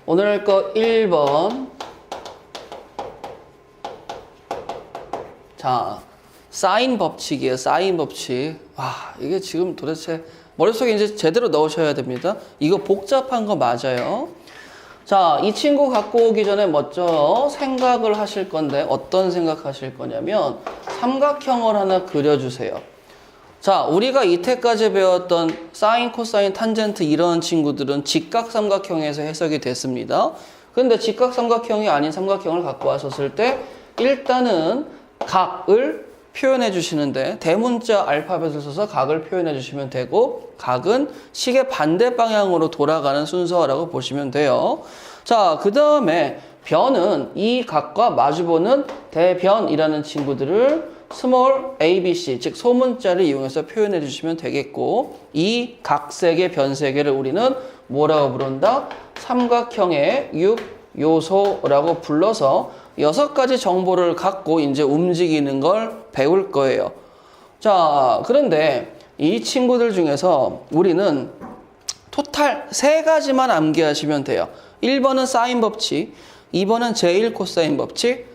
오늘 할 거 1번. 자, 사인 법칙이에요. 사인 법칙. 와, 이게 지금 도대체 머릿속에 이제 제대로 넣으셔야 됩니다. 이거 복잡한 거 맞아요. 자, 이 친구 갖고 오기 전에 먼저 생각을 하실 건데 어떤 생각 하실 거냐면 삼각형을 하나 그려주세요. 자, 우리가 이때까지 배웠던 사인, 코사인, 탄젠트 이런 친구들은 직각삼각형에서 해석이 됐습니다. 근데 직각삼각형이 아닌 삼각형을 갖고 왔었을 때 일단은 각을 표현해 주시는데 대문자 알파벳을 써서 각을 표현해 주시면 되고 각은 시계 반대 방향으로 돌아가는 순서라고 보시면 돼요. 자, 그 다음에 변은 이 각과 마주보는 대변이라는 친구들을 스몰 ABC, 즉 소문자를 이용해서 표현해 주시면 되겠고 이 각색의 변세계를 우리는 뭐라고 부른다? 삼각형의 6요소라고 불러서 6가지 정보를 갖고 이제 움직이는 걸 배울 거예요. 자, 그런데 이 친구들 중에서 우리는 토탈 3가지만 암기하시면 돼요. 1번은 사인 법칙, 2번은 제1 코사인 법칙,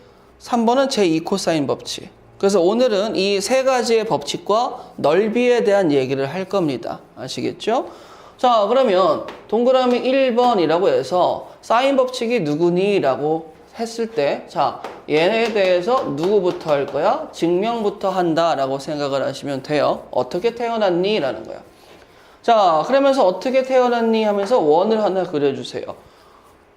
3번은 제2 코사인 법칙. 그래서 오늘은 이 3가지의 법칙과 넓이에 대한 얘기를 할 겁니다. 아시겠죠? 자, 그러면 동그라미 1번이라고 해서 사인 법칙이 누구니? 라고 했을 때, 자, 얘에 대해서 누구부터 할 거야? 증명부터 한다 라고 생각을 하시면 돼요. 어떻게 태어났니? 라는 거야. 자, 그러면서 어떻게 태어났니? 하면서 원을 하나 그려주세요.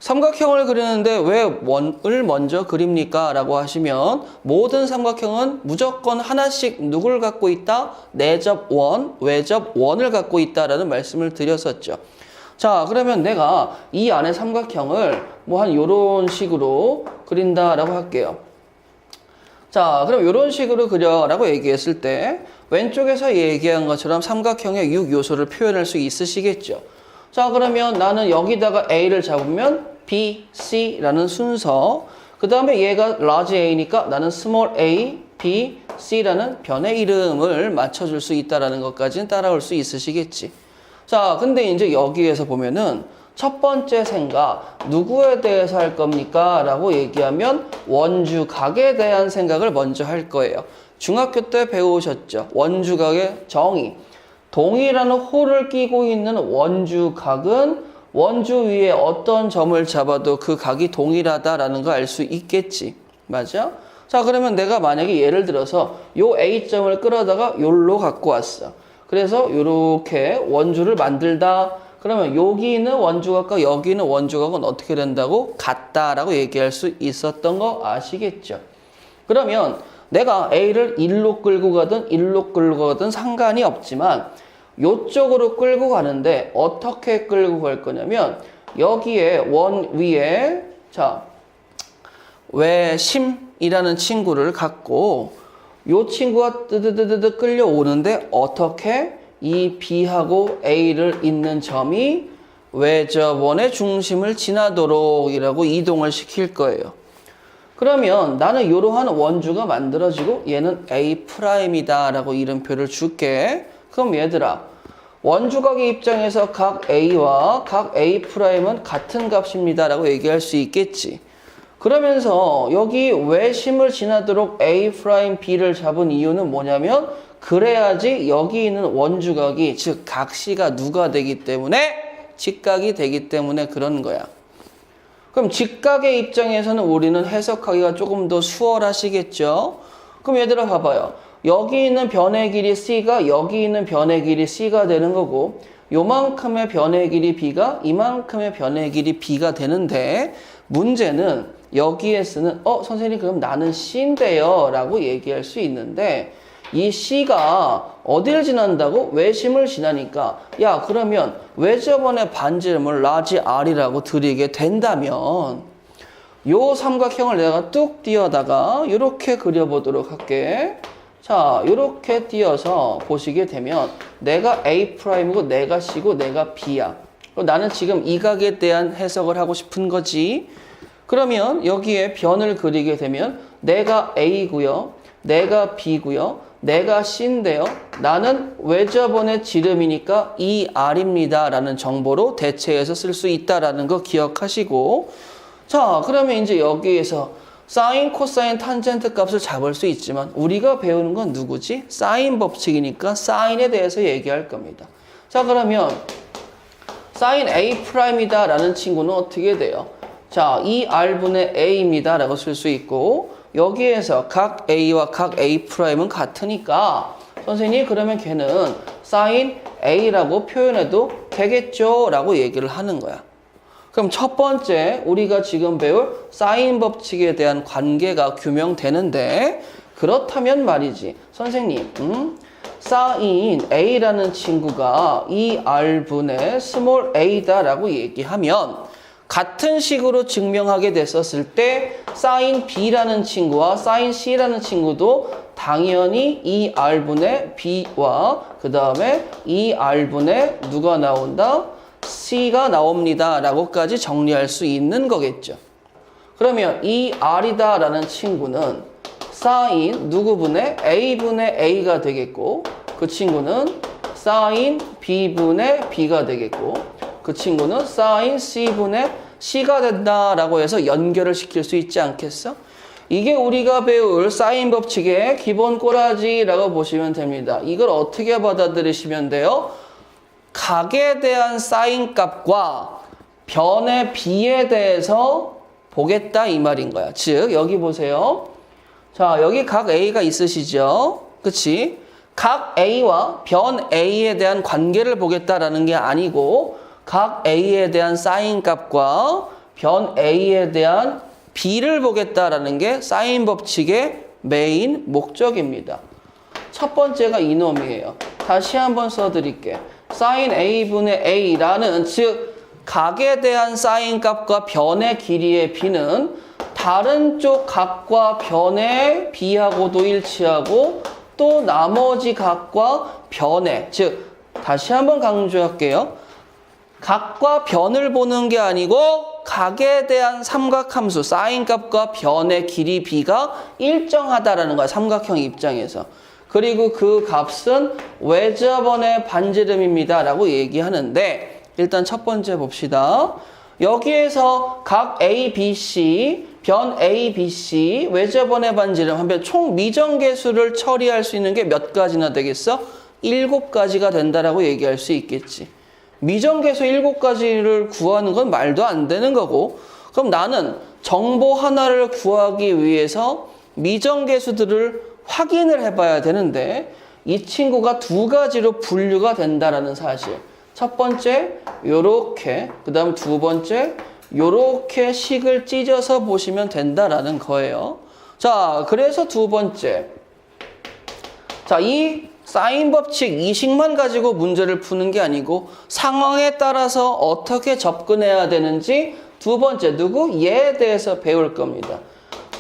삼각형을 그리는데 왜 원을 먼저 그립니까? 라고 하시면 모든 삼각형은 무조건 하나씩 누굴 갖고 있다? 내접 원, 외접 원을 갖고 있다라는 말씀을 드렸었죠. 자, 그러면 내가 이 안에 삼각형을 뭐 한 요런 식으로 그린다라고 할게요. 자, 그럼 요런 식으로 그려라고 얘기했을 때 왼쪽에서 얘기한 것처럼 삼각형의 6요소를 표현할 수 있으시겠죠. 자, 그러면 나는 여기다가 A를 잡으면 B, C라는 순서, 그 다음에 얘가 large A니까 나는 small a, B, C라는 변의 이름을 맞춰줄 수 있다는 것까지는 따라올 수 있으시겠지. 자, 근데 이제 여기에서 보면은 첫 번째 생각, 누구에 대해서 할 겁니까? 라고 얘기하면 원주각에 대한 생각을 먼저 할 거예요. 중학교 때 배우셨죠? 원주각의 정의. 동이라는 호를 끼고 있는 원주각은 원주 위에 어떤 점을 잡아도 그 각이 동일하다라는 거 알 수 있겠지. 맞아? 자, 그러면 내가 만약에 예를 들어서 요 A점을 끌어다가 요로 갖고 왔어. 그래서 요렇게 원주를 만들다. 그러면 여기 있는 원주각과 여기 있는 원주각은 어떻게 된다고? 같다라고 얘기할 수 있었던 거 아시겠죠? 그러면 내가 A를 1로 끌고 가든 1로 끌고 가든 상관이 없지만 요쪽으로 끌고 가는데 어떻게 끌고 갈 거냐면 여기에 원 위에 자 외심이라는 친구를 갖고 요 친구가 뜨드드드 끌려오는데 어떻게 이 B하고 A를 잇는 점이 외접원의 중심을 지나도록 이라고 이동을 시킬 거예요. 그러면 나는 이러한 원주가 만들어지고 얘는 A'이다 라고 이름표를 줄게. 그럼 얘들아, 원주각의 입장에서 각 A와 각 A'은 같은 값입니다 라고 얘기할 수 있겠지. 그러면서 여기 외심을 지나도록 A'B를 잡은 이유는 뭐냐면 그래야지 여기 있는 원주각이 즉 각시가 누가 되기 때문에 직각이 되기 때문에 그런 거야. 그럼 직각의 입장에서는 우리는 해석하기가 조금 더 수월하시겠죠? 그럼 얘들아 봐봐요. 여기 있는 변의 길이 C가 여기 있는 변의 길이 C가 되는 거고 요만큼의 변의 길이 B가 이만큼의 변의 길이 B가 되는데 문제는 여기에 쓰는 선생님 그럼 나는 C인데요 라고 얘기할 수 있는데 이 C가 어딜 지난다고? 외심을 지나니까 야 그러면 외접원의 반지름을 large R이라고 드리게 된다면 요 삼각형을 내가 뚝 띄어다가 이렇게 그려보도록 할게. 자, 이렇게 띄어서 보시게 되면 내가 A'이고 내가 C고 내가 B야. 나는 지금 이 각에 대한 해석을 하고 싶은 거지. 그러면 여기에 변을 그리게 되면 내가 A고요. 내가 B고요. 내가 C인데요. 나는 외접원의 지름이니까 R입니다. 라는 정보로 대체해서 쓸 수 있다라는 거 기억하시고 자, 그러면 이제 여기에서 사인, 코사인, 탄젠트 값을 잡을 수 있지만 우리가 배우는 건 누구지? 사인 법칙이니까 사인에 대해서 얘기할 겁니다. 자, 그러면 사인 A'이다 라는 친구는 어떻게 돼요? 자, R분의 A입니다 라고 쓸 수 있고 여기에서 각 A와 각 A'은 같으니까 선생님 그러면 걔는 사인 A라고 표현해도 되겠죠? 라고 얘기를 하는 거야. 그럼 첫 번째 우리가 지금 배울 사인 법칙에 대한 관계가 규명되는데 그렇다면 말이지 선생님 사인 A라는 친구가 R분의 스몰 a다 라고 얘기하면 같은 식으로 증명하게 됐었을 때 사인 B라는 친구와 사인 C라는 친구도 당연히 R분의 B와 그 다음에 R분의 누가 나온다? C가 나옵니다 라고까지 정리할 수 있는 거겠죠. 그러면 R이다 라는 친구는 사인 누구분의 A분의 A가 되겠고 그 친구는 사인 B분의 B가 되겠고 그 친구는 사인 C분의 C가 된다라고 해서 연결을 시킬 수 있지 않겠어? 이게 우리가 배울 사인 법칙의 기본 꼬라지라고 보시면 됩니다. 이걸 어떻게 받아들이시면 돼요? 각에 대한 사인 값과 변의 B에 대해서 보겠다 이 말인 거야. 즉 여기 보세요. 자, 여기 각 A가 있으시죠? 그치? 각 A와 변 A에 대한 관계를 보겠다라는 게 아니고 각 A에 대한 사인 값과 변 A에 대한 B를 보겠다라는 게 사인 법칙의 메인 목적입니다. 첫 번째가 이놈이에요. 다시 한번 써드릴게. 사인 A분의 A라는 즉 각에 대한 사인 값과 변의 길이의 B는 다른 쪽 각과 변의 B하고도 일치하고 또 나머지 각과 변의 즉 다시 한번 강조할게요. 각과 변을 보는 게 아니고 각에 대한 삼각함수 사인 값과 변의 길이 B가 일정하다라는 거야. 삼각형 입장에서. 그리고 그 값은 외접원의 반지름입니다 라고 얘기하는데 일단 첫 번째 봅시다. 여기에서 각 A, B, C, 변 A, B, C, 외접원의 반지름 하면 총 미정계수를 처리할 수 있는 게 몇 가지나 되겠어? 7가지가 된다라고 얘기할 수 있겠지. 미정계수 7가지를 구하는 건 말도 안 되는 거고 그럼 나는 정보 하나를 구하기 위해서 미정계수들을 확인을 해봐야 되는데 이 친구가 2가지로 분류가 된다라는 사실. 첫 번째 요렇게 그 다음 두 번째 요렇게 식을 찢어서 보시면 된다라는 거예요. 자, 그래서 두 번째 자, 이 사인 법칙 이 식만 가지고 문제를 푸는 게 아니고 상황에 따라서 어떻게 접근해야 되는지 두 번째 누구? 얘에 대해서 배울 겁니다.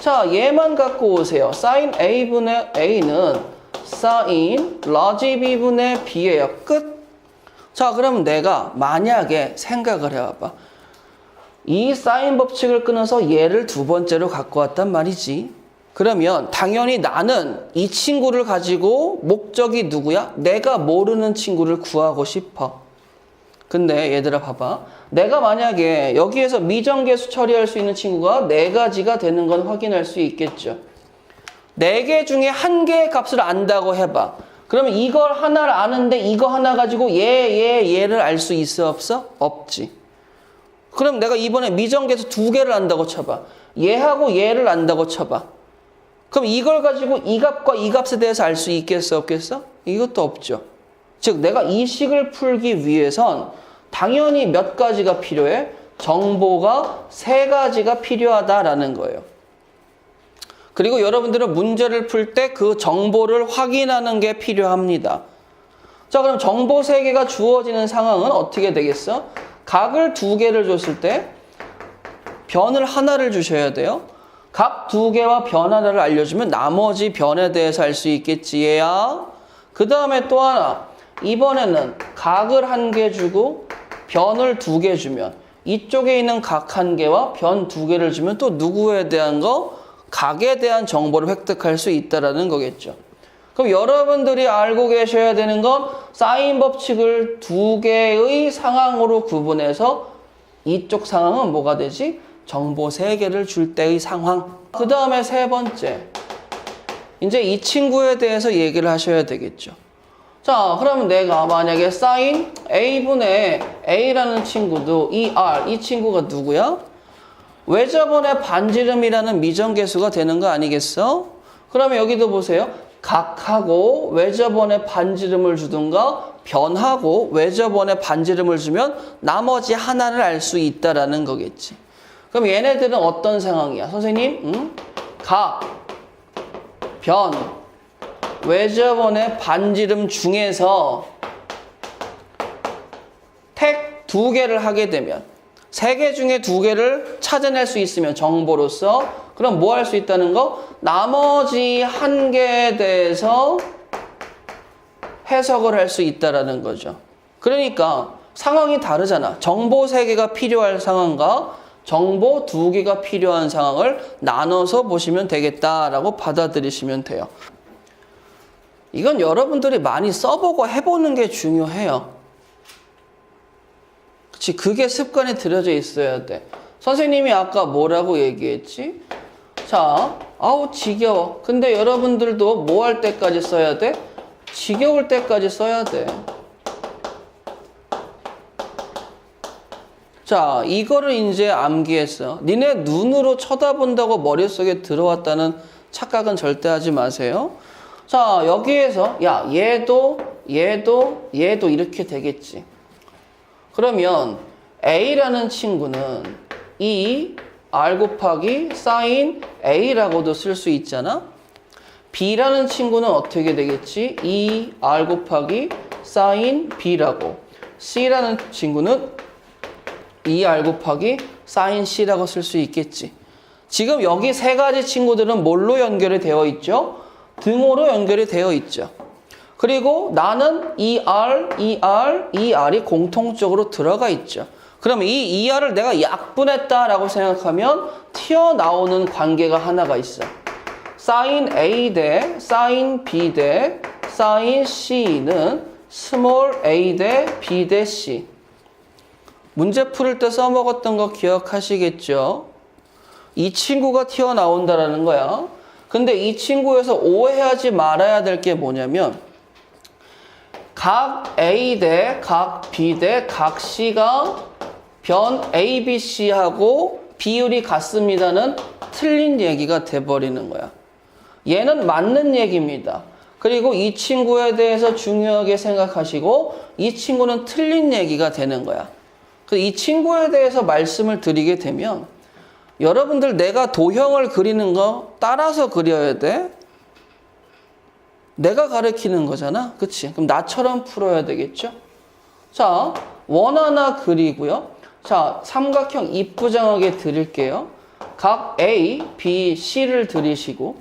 자, 얘만 갖고 오세요. 사인 A분의 A는 사인 라지 B분의 B예요. 끝. 자, 그럼 내가 만약에 생각을 해봐봐. 이 사인 법칙을 끊어서 얘를 두 번째로 갖고 왔단 말이지. 그러면 당연히 나는 이 친구를 가지고 목적이 누구야? 내가 모르는 친구를 구하고 싶어. 근데 얘들아 봐봐. 내가 만약에 여기에서 미정계수 처리할 수 있는 친구가 4가지가 되는 건 확인할 수 있겠죠. 4개 중에 1개의 값을 안다고 해봐. 그러면 이걸 하나를 아는데 이거 하나 가지고 얘를 알 수 있어 없어? 없지. 그럼 내가 이번에 미정계수 2개를 안다고 쳐봐. 얘하고 얘를 안다고 쳐봐. 그럼 이걸 가지고 이 값과 이 값에 대해서 알 수 있겠어 없겠어? 이것도 없죠. 즉 내가 이 식을 풀기 위해선 당연히 몇 가지가 필요해? 정보가 3가지가 필요하다라는 거예요. 그리고 여러분들은 문제를 풀 때 그 정보를 확인하는 게 필요합니다. 자, 그럼 정보 3개가 주어지는 상황은 어떻게 되겠어? 각을 2개를 줬을 때 변을 하나를 주셔야 돼요. 각 2개와 변 하나를 알려주면 나머지 변에 대해서 알 수 있겠지 얘야. 그 다음에 또 하나. 이번에는 각을 1개 주고 변을 2개 주면 이쪽에 있는 각 1개와 변 2개를 주면 또 누구에 대한 거? 각에 대한 정보를 획득할 수 있다라는 거겠죠. 그럼 여러분들이 알고 계셔야 되는 건 사인 법칙을 두 개의 상황으로 구분해서 이쪽 상황은 뭐가 되지? 정보 3개를 줄 때의 상황. 그 다음에 세 번째. 이제 이 친구에 대해서 얘기를 하셔야 되겠죠. 자, 그러면 내가 만약에 사인 A분의 A라는 친구도 이 R, 이 친구가 누구야? 외접원의 반지름이라는 미정계수가 되는 거 아니겠어? 그러면 여기도 보세요. 각하고 외접원의 반지름을 주든가 변하고 외접원의 반지름을 주면 나머지 하나를 알 수 있다라는 거겠지. 그럼 얘네들은 어떤 상황이야? 선생님, 각, 변, 외접원의 반지름 중에서 택 2개를 하게 되면 3개 중에 2개를 찾아낼 수 있으면 정보로서 그럼 뭐 할 수 있다는 거? 나머지 1개에 대해서 해석을 할 수 있다라는 거죠. 그러니까 상황이 다르잖아. 정보 3개가 필요할 상황과 정보 2개가 필요한 상황을 나눠서 보시면 되겠다라고 받아들이시면 돼요. 이건 여러분들이 많이 써보고 해보는 게 중요해요. 그치? 그게 습관에 들여져 있어야 돼. 선생님이 아까 뭐라고 얘기했지? 자, 아우 지겨워. 근데 여러분들도 뭐 할 때까지 써야 돼? 지겨울 때까지 써야 돼. 자, 이거를 이제 암기했어. 니네 눈으로 쳐다본다고 머릿속에 들어왔다는 착각은 절대 하지 마세요. 자, 여기에서 야, 얘도 이렇게 되겠지. 그러면 A라는 친구는 이 R 곱하기 사인 A라고도 쓸 수 있잖아. B라는 친구는 어떻게 되겠지? 이 R 곱하기 사인 B라고. C라는 친구는 이 R 곱하기 사인 C라고 쓸 수 있겠지. 지금 여기 3가지 친구들은 뭘로 연결이 되어 있죠? 등호로 연결이 되어 있죠. 그리고 나는 이 R이 공통적으로 들어가 있죠. 그럼 이 R을 내가 약분했다라고 생각하면 튀어나오는 관계가 하나가 있어. 사인 A 대 사인 B 대 사인 C는 스몰 a 대 B 대 C. 문제 풀을 때 써먹었던 거 기억하시겠죠? 이 친구가 튀어나온다라는 거야. 근데 이 친구에서 오해하지 말아야 될 게 뭐냐면 각 A 대 각 B 대 각 C가 변 A, B, C하고 비율이 같습니다는 틀린 얘기가 돼버리는 거야. 얘는 맞는 얘기입니다. 그리고 이 친구에 대해서 중요하게 생각하시고 이 친구는 틀린 얘기가 되는 거야. 이 친구에 대해서 말씀을 드리게 되면 여러분들 내가 도형을 그리는 거 따라서 그려야 돼. 내가 가르치는 거잖아. 그치? 그럼 나처럼 풀어야 되겠죠? 자, 원 하나 그리고요. 자, 삼각형 이쁘장하게 드릴게요. 각 A, B, C를 들이시고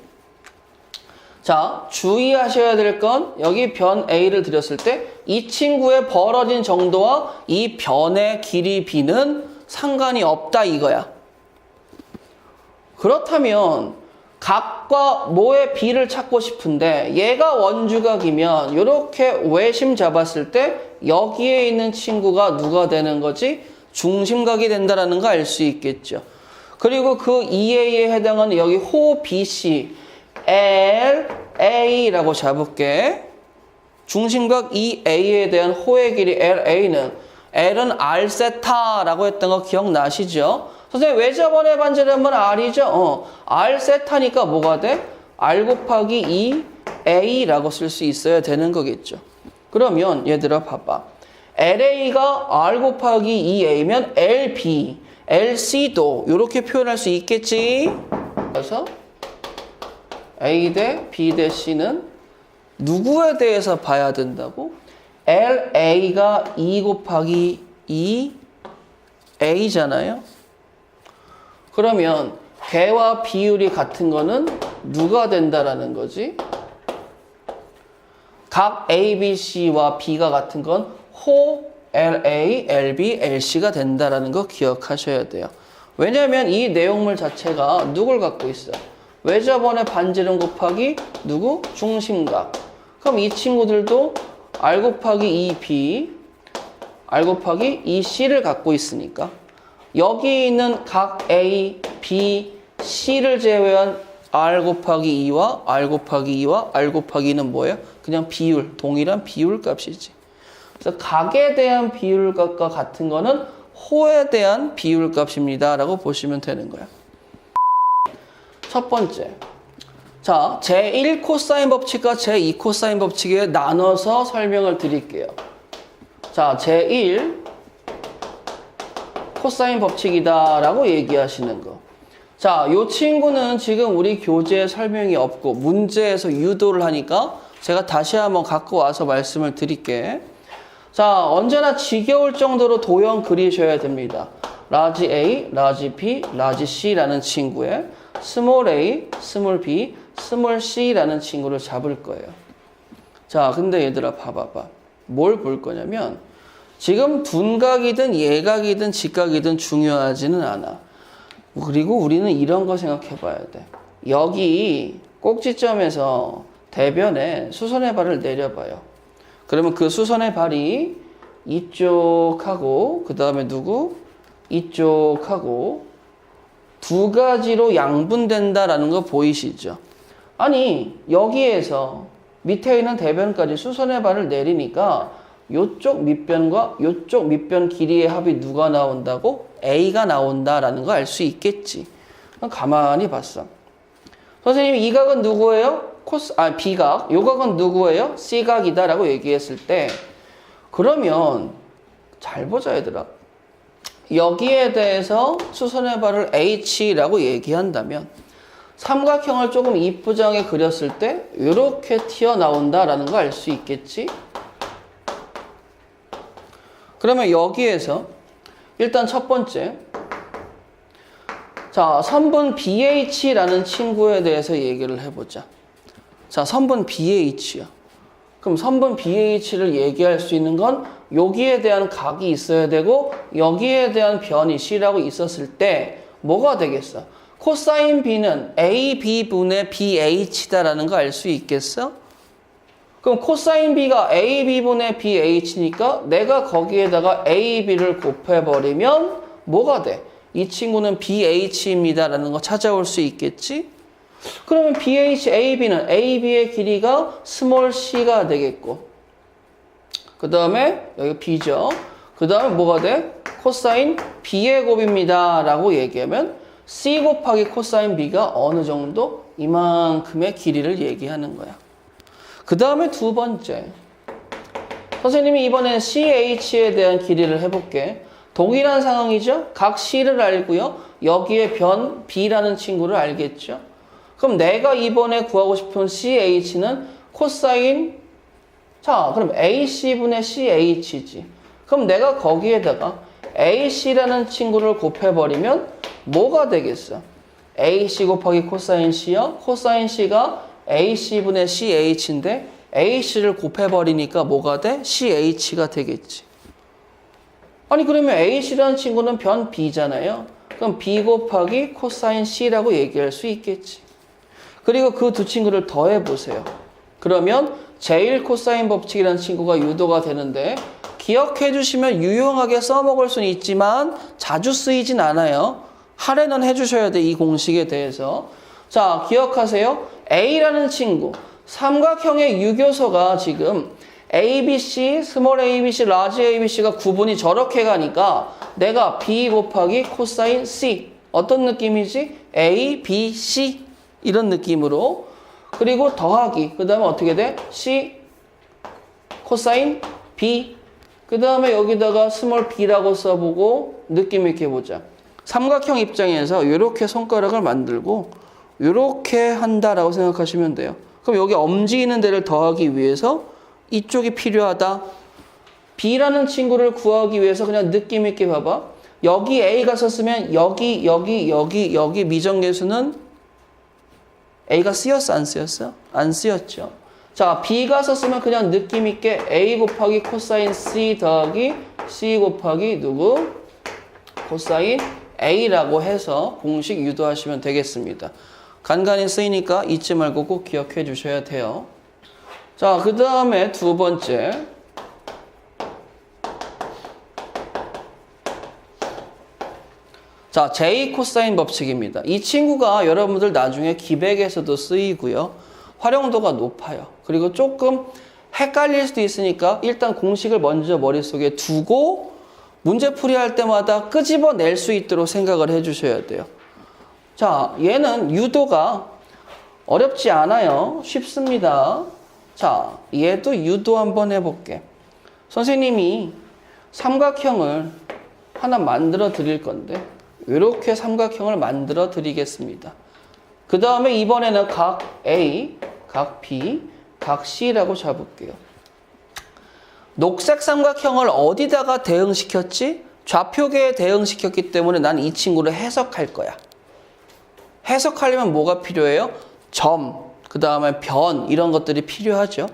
자, 주의하셔야 될 건 여기 변 A를 드렸을 때 이 친구의 벌어진 정도와 이 변의 길이 B는 상관이 없다 이거야. 그렇다면 각과 뭐의 B를 찾고 싶은데 얘가 원주각이면 이렇게 외심 잡았을 때 여기에 있는 친구가 누가 되는 거지? 중심각이 된다는 거 알 수 있겠죠. 그리고 그 EA에 해당하는 여기 호 BC LA라고 잡을게. 중심각 EA에 대한 호의 길이 LA는 L은 R세타라고 했던 거 기억나시죠? 선생님 외접원의 반지름은 R이죠? R세타니까 뭐가 돼? R 곱하기 2A라고 쓸 수 있어야 되는 거겠죠. 그러면 얘들아 봐봐. LA가 R 곱하기 2A면 LB, LC도 이렇게 표현할 수 있겠지? 그래서 A 대 B 대 C는 누구에 대해서 봐야 된다고? LA가 2 곱하기 2A잖아요. 그러면 걔와 비율이 같은 거는 누가 된다라는 거지? 각 A, B, C와 B가 같은 건 호 LA, LB, LC가 된다라는 거 기억하셔야 돼요. 왜냐하면 이 내용물 자체가 누굴 갖고 있어? 외접원의 반지름 곱하기 누구? 중심각. 그럼 이 친구들도 R 곱하기 2B, R 곱하기 2C를 갖고 있으니까 여기 있는 각 A, B, C를 제외한 R 곱하기 2와 R 곱하기 2와 R 곱하기 2는 뭐예요? 그냥 비율, 동일한 비율 값이지. 그래서 각에 대한 비율 값과 같은 거는 호에 대한 비율 값입니다 라고 보시면 되는 거야. 첫 번째, 자, 제1 코사인 법칙과 제2 코사인 법칙에 나눠서 설명을 드릴게요. 자, 제1 코사인 법칙이다 라고 얘기하시는 거. 자, 요 친구는 지금 우리 교재에 설명이 없고 문제에서 유도를 하니까 제가 다시 한번 갖고 와서 말씀을 드릴게. 자, 언제나 지겨울 정도로 도형 그리셔야 됩니다. 라지 A, 라지 B, 라지 C라는 친구에 스몰 a, 스몰 b, 스몰 c라는 친구를 잡을 거예요. 자, 근데 얘들아 봐봐봐. 뭘 볼 거냐면 지금 둔각이든 예각이든 직각이든 중요하지는 않아. 그리고 우리는 이런 거 생각해 봐야 돼. 여기 꼭지점에서 대변에 수선의 발을 내려봐요. 그러면 그 수선의 발이 이쪽하고 그 다음에 누구? 이쪽하고 두 가지로 양분된다라는 거 보이시죠? 아니, 여기에서 밑에 있는 대변까지 수선의 발을 내리니까 요쪽 밑변과 요쪽 밑변 길이의 합이 누가 나온다고? A가 나온다라는 거 알 수 있겠지. 그럼 가만히 봤어. 선생님, 이 각은 누구예요? B각. 요 각은 누구예요? C각이다라고 얘기했을 때 그러면 잘 보자 얘들아. 여기에 대해서 수선의 발을 H라고 얘기한다면 삼각형을 조금 이쁘장하게 그렸을 때 이렇게 튀어나온다라는 거 알 수 있겠지? 그러면 여기에서 일단 첫 번째, 자, 선분 BH라는 친구에 대해서 얘기를 해보자. 자, 선분 BH야. 그럼 선분 BH를 얘기할 수 있는 건 여기에 대한 각이 있어야 되고 여기에 대한 변이 C라고 있었을 때 뭐가 되겠어? 코사인 B는 AB분의 BH다라는 거 알 수 있겠어? 그럼 코사인 B가 AB분의 BH니까 내가 거기에다가 AB를 곱해버리면 뭐가 돼? 이 친구는 BH입니다라는 거 찾아올 수 있겠지? 그러면 BH, AB는 AB의 길이가 스몰 c가 되겠고 그 다음에 여기 B죠. 그 다음에 뭐가 돼? 코사인 B의 곱입니다 라고 얘기하면 C 곱하기 코사인 B가 어느 정도? 이만큼의 길이를 얘기하는 거야. 그 다음에 두 번째, 선생님이 이번엔 CH에 대한 길이를 해볼게. 동일한 상황이죠? 각 C를 알고요. 여기에 변 B라는 친구를 알겠죠? 그럼 내가 이번에 구하고 싶은 CH는 코사인, 자, 그럼 AC분의 CH지. 그럼 내가 거기에다가 AC라는 친구를 곱해버리면 뭐가 되겠어? AC 곱하기 코사인 C요? 코사인 C가 AC분의 CH인데 AC를 곱해버리니까 뭐가 돼? CH가 되겠지. 아니 그러면 AC라는 친구는 변 B잖아요. 그럼 B 곱하기 코사인 C라고 얘기할 수 있겠지. 그리고 그 두 친구를 더해보세요. 그러면 제1 코사인 법칙이라는 친구가 유도가 되는데 기억해 주시면 유용하게 써먹을 수는 있지만 자주 쓰이진 않아요. 할애는 해주셔야 돼, 이 공식에 대해서. 자, 기억하세요. A라는 친구, 삼각형의 유교서가 지금 ABC, 스몰 ABC, 라지 ABC가 구분이 저렇게 가니까 내가 B 곱하기 코사인 C, 어떤 느낌이지? A, B, C 이런 느낌으로, 그리고 더하기, 그 다음에 어떻게 돼? C 코사인 B, 그 다음에 여기다가 스몰 b라고 써보고 느낌 있게 보자. 삼각형 입장에서 이렇게 손가락을 만들고 이렇게 한다라고 생각하시면 돼요. 그럼 여기 엄지 있는 데를 더하기 위해서 이쪽이 필요하다. B라는 친구를 구하기 위해서 그냥 느낌 있게 봐봐. 여기 A가 썼으면 여기 미정계수는 A가 쓰였어? 안 쓰였어? 안 쓰였죠. 자, B가 썼으면 그냥 느낌 있게 A 곱하기 코사인 C 더하기 C 곱하기 누구? 코사인 A라고 해서 공식 유도하시면 되겠습니다. 간간히 쓰이니까 잊지 말고 꼭 기억해 주셔야 돼요. 자, 그 다음에 두 번째. 자, J 코사인 법칙입니다. 이 친구가 여러분들 나중에 기백에서도 쓰이고요. 활용도가 높아요. 그리고 조금 헷갈릴 수도 있으니까 일단 공식을 먼저 머릿속에 두고 문제풀이 할 때마다 끄집어낼 수 있도록 생각을 해주셔야 돼요. 자, 얘는 유도가 어렵지 않아요. 쉽습니다. 자, 얘도 유도 한번 해볼게. 선생님이 삼각형을 하나 만들어 드릴 건데 이렇게 삼각형을 만들어 드리겠습니다. 그 다음에 이번에는 각 A, 각 B, 각 C라고 잡을게요. 녹색 삼각형을 어디다가 대응시켰지? 좌표계에 대응시켰기 때문에 난 이 친구를 해석할 거야. 해석하려면 뭐가 필요해요? 점, 그 다음에 변 이런 것들이 필요하죠.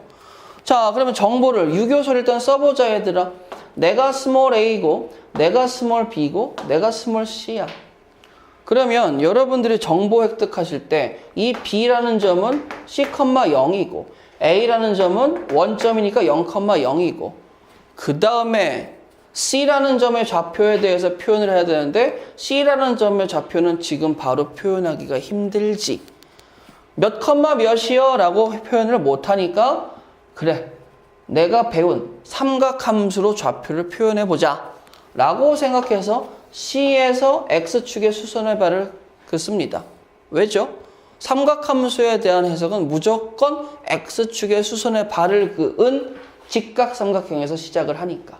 자, 그러면 정보를 유교소를 일단 써보자 얘들아. 내가 스몰 a고 내가 스몰 b고 내가 스몰 c야. 그러면 여러분들이 정보 획득하실 때 이 b라는 점은 c,0이고 a라는 점은 원점이니까 0,0이고 그 다음에 c라는 점의 좌표에 대해서 표현을 해야 되는데 c라는 점의 좌표는 지금 바로 표현하기가 힘들지. 몇 컴마 몇이요? 라고 표현을 못하니까 그래, 내가 배운 삼각함수로 좌표를 표현해보자 라고 생각해서 C에서 X축의 수선의 발을 긋습니다. 왜죠? 삼각함수에 대한 해석은 무조건 X축의 수선의 발을 그은 직각삼각형에서 시작을 하니까.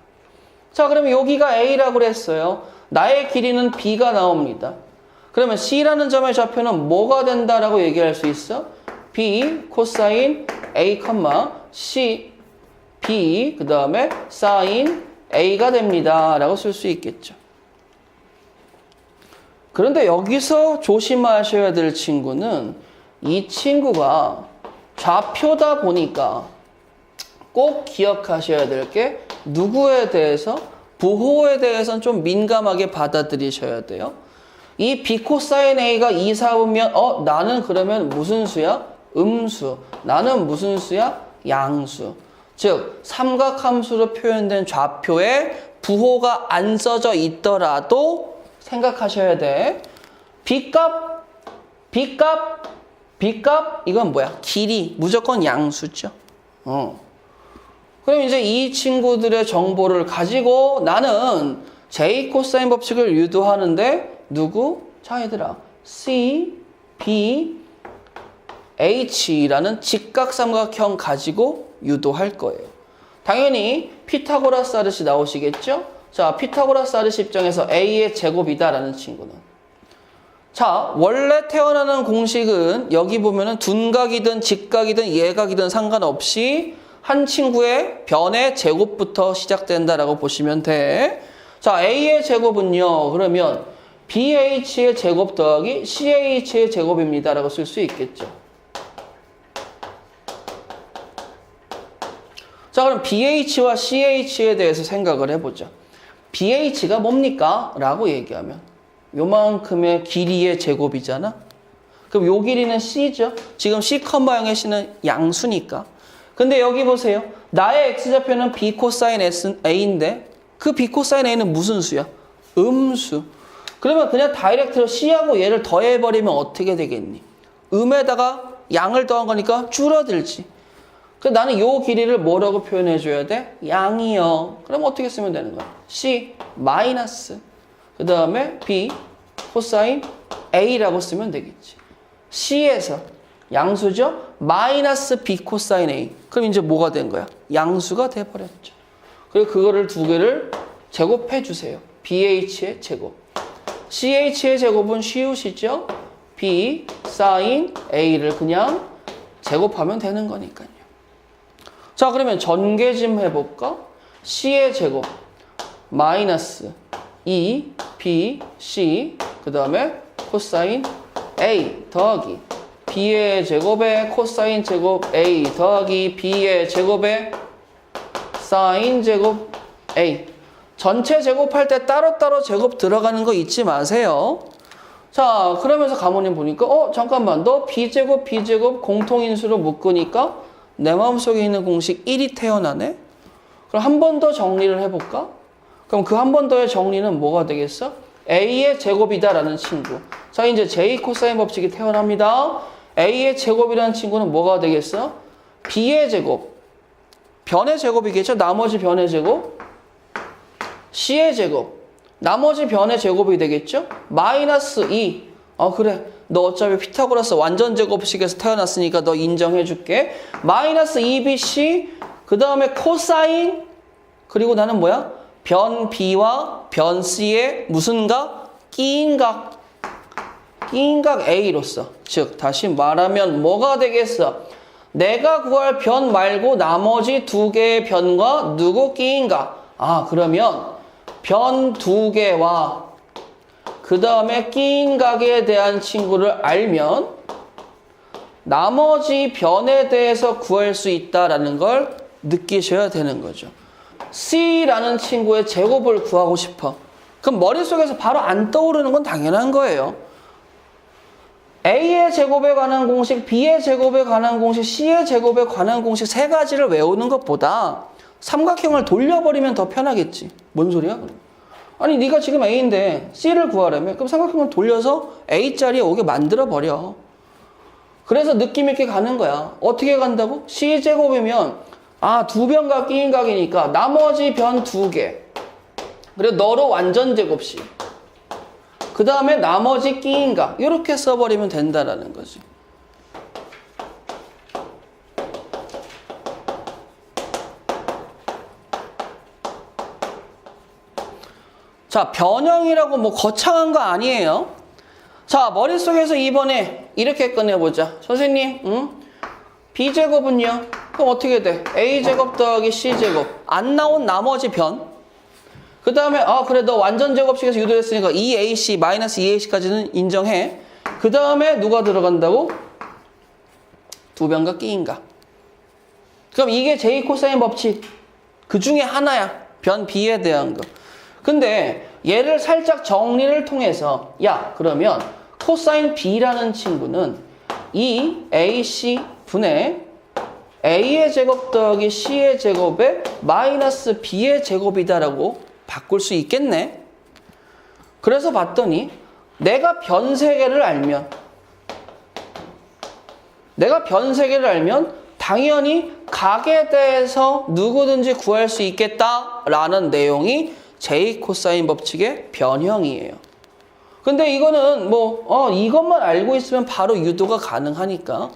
자, 그러면 여기가 A라고 그랬어요. 나의 길이는 B가 나옵니다. 그러면 C라는 점의 좌표는 뭐가 된다라고 얘기할 수 있어? B 코사인 A, C, B, 그 다음에 사인 A가 됩니다. 라고 쓸 수 있겠죠. 그런데 여기서 조심하셔야 될 친구는 이 친구가 좌표다 보니까 꼭 기억하셔야 될 게 누구에 대해서? 부호에 대해서는 좀 민감하게 받아들이셔야 돼요. 이 B 코사인 A가 2, 4면 나는 그러면 무슨 수야? 음수. 나는 무슨 수야? 양수. 즉 삼각함수로 표현된 좌표에 부호가 안 써져 있더라도 생각하셔야 돼. B값 이건 뭐야? 길이. 무조건 양수죠. 그럼 이제 이 친구들의 정보를 가지고 나는 J 코사인 법칙을 유도하는데 누구? 자, 얘들아. C, B, H라는 직각삼각형 가지고 유도할 거예요. 당연히 피타고라스 아저씨 나오시겠죠? 자, 피타고라스 아저씨 입장에서 A의 제곱이다라는 친구는. 자, 원래 태어나는 공식은 여기 보면은 둔각이든 직각이든 예각이든 상관없이 한 친구의 변의 제곱부터 시작된다라고 보시면 돼. 자, A의 제곱은요. 그러면 BH의 제곱 더하기 CH의 제곱입니다. 라고 쓸 수 있겠죠. 자, 그럼 BH와 CH에 대해서 생각을 해보자. BH가 뭡니까? 라고 얘기하면 요만큼의 길이의 제곱이잖아. 그럼 요 길이는 C죠. 지금 C,0의 C는 양수니까. 근데 여기 보세요. 나의 X좌표는 B 코사인 A인데 그 B 코사인 A는 무슨 수야? 음수. 그러면 그냥 다이렉트로 C하고 얘를 더해버리면 어떻게 되겠니? 음에다가 양을 더한 거니까 줄어들지. 그래서 나는 요 길이를 뭐라고 표현해줘야 돼? 양이요. 그럼 어떻게 쓰면 되는 거야? C 마이너스. 그 다음에 B 코사인 A라고 쓰면 되겠지. C에서 양수죠? 마이너스 B 코사인 A. 그럼 이제 뭐가 된 거야? 양수가 돼버렸죠. 그리고 그거를 두 개를 제곱해 주세요. BH의 제곱. CH의 제곱은 쉬우시죠? B 사인 A를 그냥 제곱하면 되는 거니까요. 자, 그러면 전개좀 해볼까? C의 제곱 마이너스 2 B C 그 다음에 코사인 A 더하기 B의 제곱에 코사인 제곱 A 더하기 B의 제곱에 사인 제곱 A. 전체 제곱할 때 따로따로 제곱 들어가는 거 잊지 마세요. 자, 그러면서 가모님 보니까 잠깐만, 너 b제곱 b제곱 공통인수로 묶으니까 내 마음속에 있는 공식 1이 태어나네? 그럼 한 번 더 정리를 해볼까? 그럼 그 한 번 더의 정리는 뭐가 되겠어? a의 제곱이다라는 친구. 자, 이제 j 코사인 법칙이 태어납니다. a의 제곱이라는 친구는 뭐가 되겠어? b의 제곱. 변의 제곱이겠죠? 나머지 변의 제곱. c의 제곱. 나머지 변의 제곱이 되겠죠? 마이너스 2. 그래. 너 어차피 피타고라스 완전 제곱식에서 태어났으니까 너 인정해줄게. 마이너스 2bc. 그 다음에 코사인. 그리고 나는 뭐야? 변 b와 변 c의 무슨 각? 끼인 각. 끼인 각 a로서. 즉 다시 말하면 뭐가 되겠어? 내가 구할 변 말고 나머지 두 개의 변과 누구 끼인 각? 그러면 변 두 개와 그 다음에 끼인 각에 대한 친구를 알면 나머지 변에 대해서 구할 수 있다라는 걸 느끼셔야 되는 거죠. C라는 친구의 제곱을 구하고 싶어. 그럼 머릿속에서 바로 안 떠오르는 건 당연한 거예요. A의 제곱에 관한 공식, B의 제곱에 관한 공식, C의 제곱에 관한 공식 세 가지를 외우는 것보다 삼각형을 돌려버리면 더 편하겠지. 뭔 소리야? 아니 네가 지금 A인데 C를 구하려면 그럼 삼각형을 돌려서 A자리에 오게 만들어버려. 그래서 느낌 있게 가는 거야. 어떻게 간다고? C제곱이면 두 변과 끼인 각이니까 나머지 변 두 개. 그리고 너로 완전 제곱식. 그 다음에 나머지 끼인 각. 이렇게 써버리면 된다라는 거지. 자, 변형이라고 뭐 거창한 거 아니에요. 자, 머릿속에서 이번에 이렇게 꺼내보자. 선생님, B제곱은요? 그럼 어떻게 돼? A제곱 더하기 C제곱. 안 나온 나머지 변. 그 다음에, 그래, 너 완전 제곱식에서 유도했으니까 2AC, 마이너스 2AC까지는 인정해. 그 다음에 누가 들어간다고? 두 변과 끼인각. 그럼 이게 J 코사인 법칙. 그 중에 하나야. 변 B에 대한 거. 근데 얘를 살짝 정리를 통해서 그러면 코사인 B라는 친구는 이 AC 분의 A의 제곱 더하기 C의 제곱에 마이너스 B의 제곱이다라고 바꿀 수 있겠네. 그래서 봤더니 내가 변 세 개를 알면 당연히 각에 대해서 누구든지 구할 수 있겠다라는 내용이 J 코사인 법칙의 변형이에요. 근데 이거는 이것만 알고 있으면 바로 유도가 가능하니까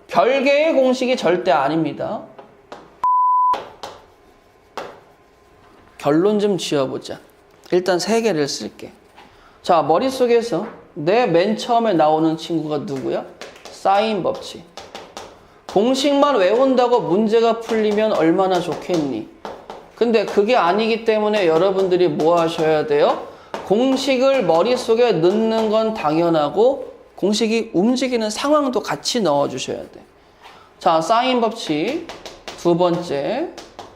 별개의 공식이 절대 아닙니다. 결론 좀 지어보자. 일단 세 개를 쓸게. 자, 머릿속에서 내 맨 처음에 나오는 친구가 누구야? 사인 법칙. 공식만 외운다고 문제가 풀리면 얼마나 좋겠니? 근데 그게 아니기 때문에 여러분들이 뭐 하셔야 돼요? 공식을 머릿속에 넣는 건 당연하고 공식이 움직이는 상황도 같이 넣어주셔야 돼. 자, 사인 법칙 두 번째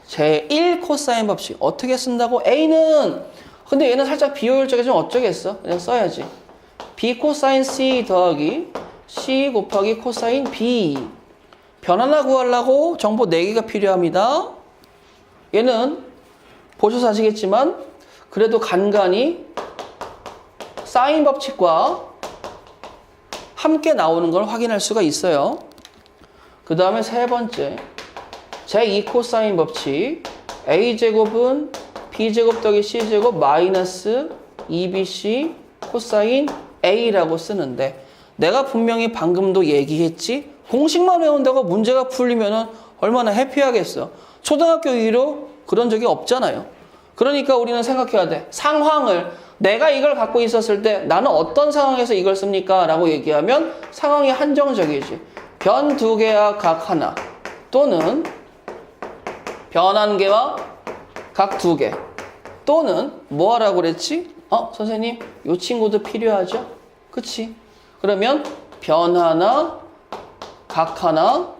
제1 코사인 법칙 어떻게 쓴다고? A는 근데 얘는 살짝 비효율적이 좀 어쩌겠어? 그냥 써야지. B 코사인 C 더하기 C 곱하기 코사인 B. 변 하나 구하려고 정보 4개가 필요합니다. 얘는 보셔서 아시겠지만 그래도 간간히 사인 법칙과 함께 나오는 걸 확인할 수가 있어요. 그 다음에 세 번째 제2 코사인 법칙 A제곱은 B제곱 더하기 C제곱 마이너스 2BC 코사인 A라고 쓰는데 내가 분명히 방금도 얘기했지 공식만 외운다고 문제가 풀리면 얼마나 해피하겠어. 초등학교 이후로 그런 적이 없잖아요. 그러니까 우리는 생각해야 돼. 상황을 내가 이걸 갖고 있었을 때 나는 어떤 상황에서 이걸 씁니까? 라고 얘기하면 상황이 한정적이지. 변 두 개와 각 하나 또는 변 한 개와 각 두 개 또는 뭐 하라고 그랬지? 선생님 이 친구도 필요하죠? 그치? 그러면 변 하나 각 하나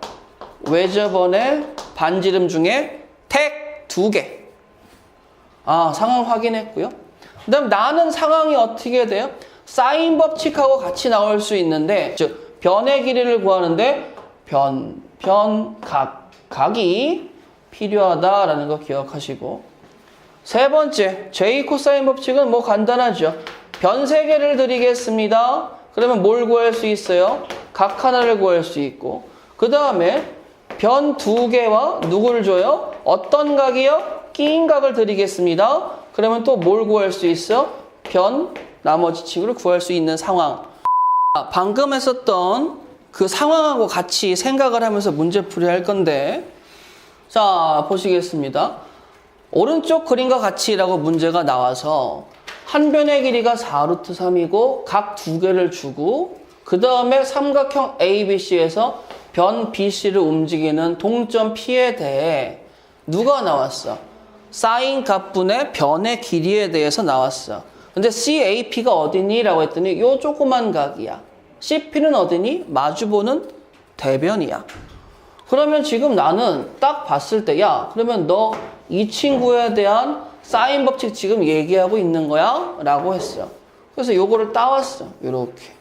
외접원의 반지름 중에 택 두 개. 상황 확인했고요. 그 다음 나는 상황이 어떻게 돼요? 사인 법칙하고 같이 나올 수 있는데, 즉 변의 길이를 구하는데 각이 필요하다라는 거 기억하시고, 세 번째 J 코사인 법칙은 뭐 간단하죠. 변 3개를 드리겠습니다. 그러면 뭘 구할 수 있어요? 각 하나를 구할 수 있고, 그 다음에 변 2개와 누구를 줘요? 어떤 각이요? 끼인 각을 드리겠습니다. 그러면 또 뭘 구할 수 있어? 변 나머지 친구를 구할 수 있는 상황. 방금 했었던 그 상황하고 같이 생각을 하면서 문제풀이 할 건데, 자 보시겠습니다. 오른쪽 그림과 같이라고 문제가 나와서 한 변의 길이가 4루트 3이고 각 2개를 주고, 그 다음에 삼각형 ABC에서 변 BC를 움직이는 동점 P에 대해 누가 나왔어? 사인 값분의 변의 길이에 대해서 나왔어. 근데 CAP가 어디니? 라고 했더니 요 조그만 각이야. CP는 어디니? 마주보는 대변이야. 그러면 지금 나는 딱 봤을 때, 야, 그러면 너 이 친구에 대한 사인 법칙 지금 얘기하고 있는 거야? 라고 했어. 그래서 요거를 따왔어. 요렇게.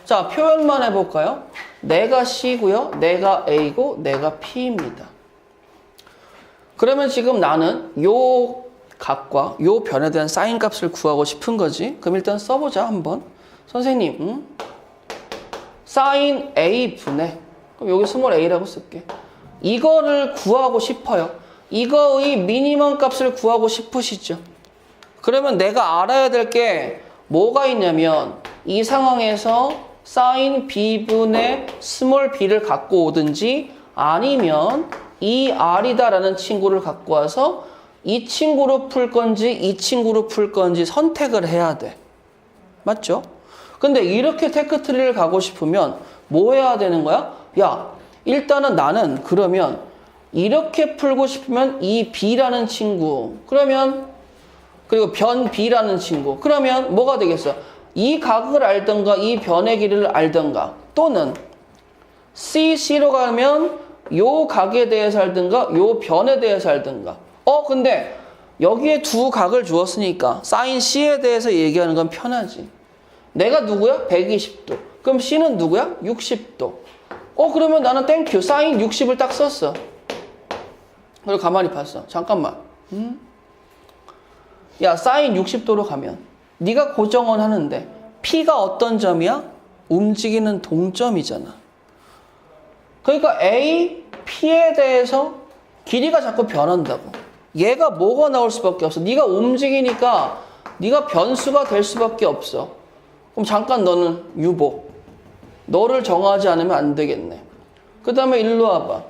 자, 표현만 해볼까요? 내가 C고요. 내가 A고 내가 P입니다. 그러면 지금 나는 요 각과 요 변에 대한 사인 값을 구하고 싶은 거지. 그럼 일단 써보자 한번. 선생님, 사인 A 분의, 그럼 여기 스몰 a라고 쓸게. 이거를 구하고 싶어요. 이거의 미니멈 값을 구하고 싶으시죠. 그러면 내가 알아야 될 게 뭐가 있냐면, 이 상황에서 사인 B분의 스몰 b를 갖고 오든지, 아니면 이 R이다라는 친구를 갖고 와서 이 친구로 풀 건지 이 친구로 풀 건지 선택을 해야 돼. 맞죠? 근데 이렇게 테크트리를 가고 싶으면 뭐 해야 되는 거야? 야, 일단은 나는 그러면 이렇게 풀고 싶으면 이 B라는 친구, 그러면 그리고 변 B라는 친구, 그러면 뭐가 되겠어? 이 각을 알던가 이 변의 길이를 알던가, 또는 CC로 가면 요 각에 대해서 알든가 요 변에 대해서 알든가. 근데 여기에 두 각을 주었으니까 사인 C에 대해서 얘기하는 건 편하지. 내가 누구야? 120도. 그럼 C는 누구야? 60도. 그러면 나는 땡큐. 사인 60을 딱 썼어. 그리고 가만히 봤어. 잠깐만. 야, 사인 60도로 가면 네가 고정을 하는데 P가 어떤 점이야? 움직이는 동점이잖아. 그러니까 A, P에 대해서 길이가 자꾸 변한다고. 얘가 뭐가 나올 수밖에 없어. 네가 움직이니까 네가 변수가 될 수밖에 없어. 그럼 잠깐 너는 유보. 너를 정하지 않으면 안 되겠네. 그 다음에 일로 와봐.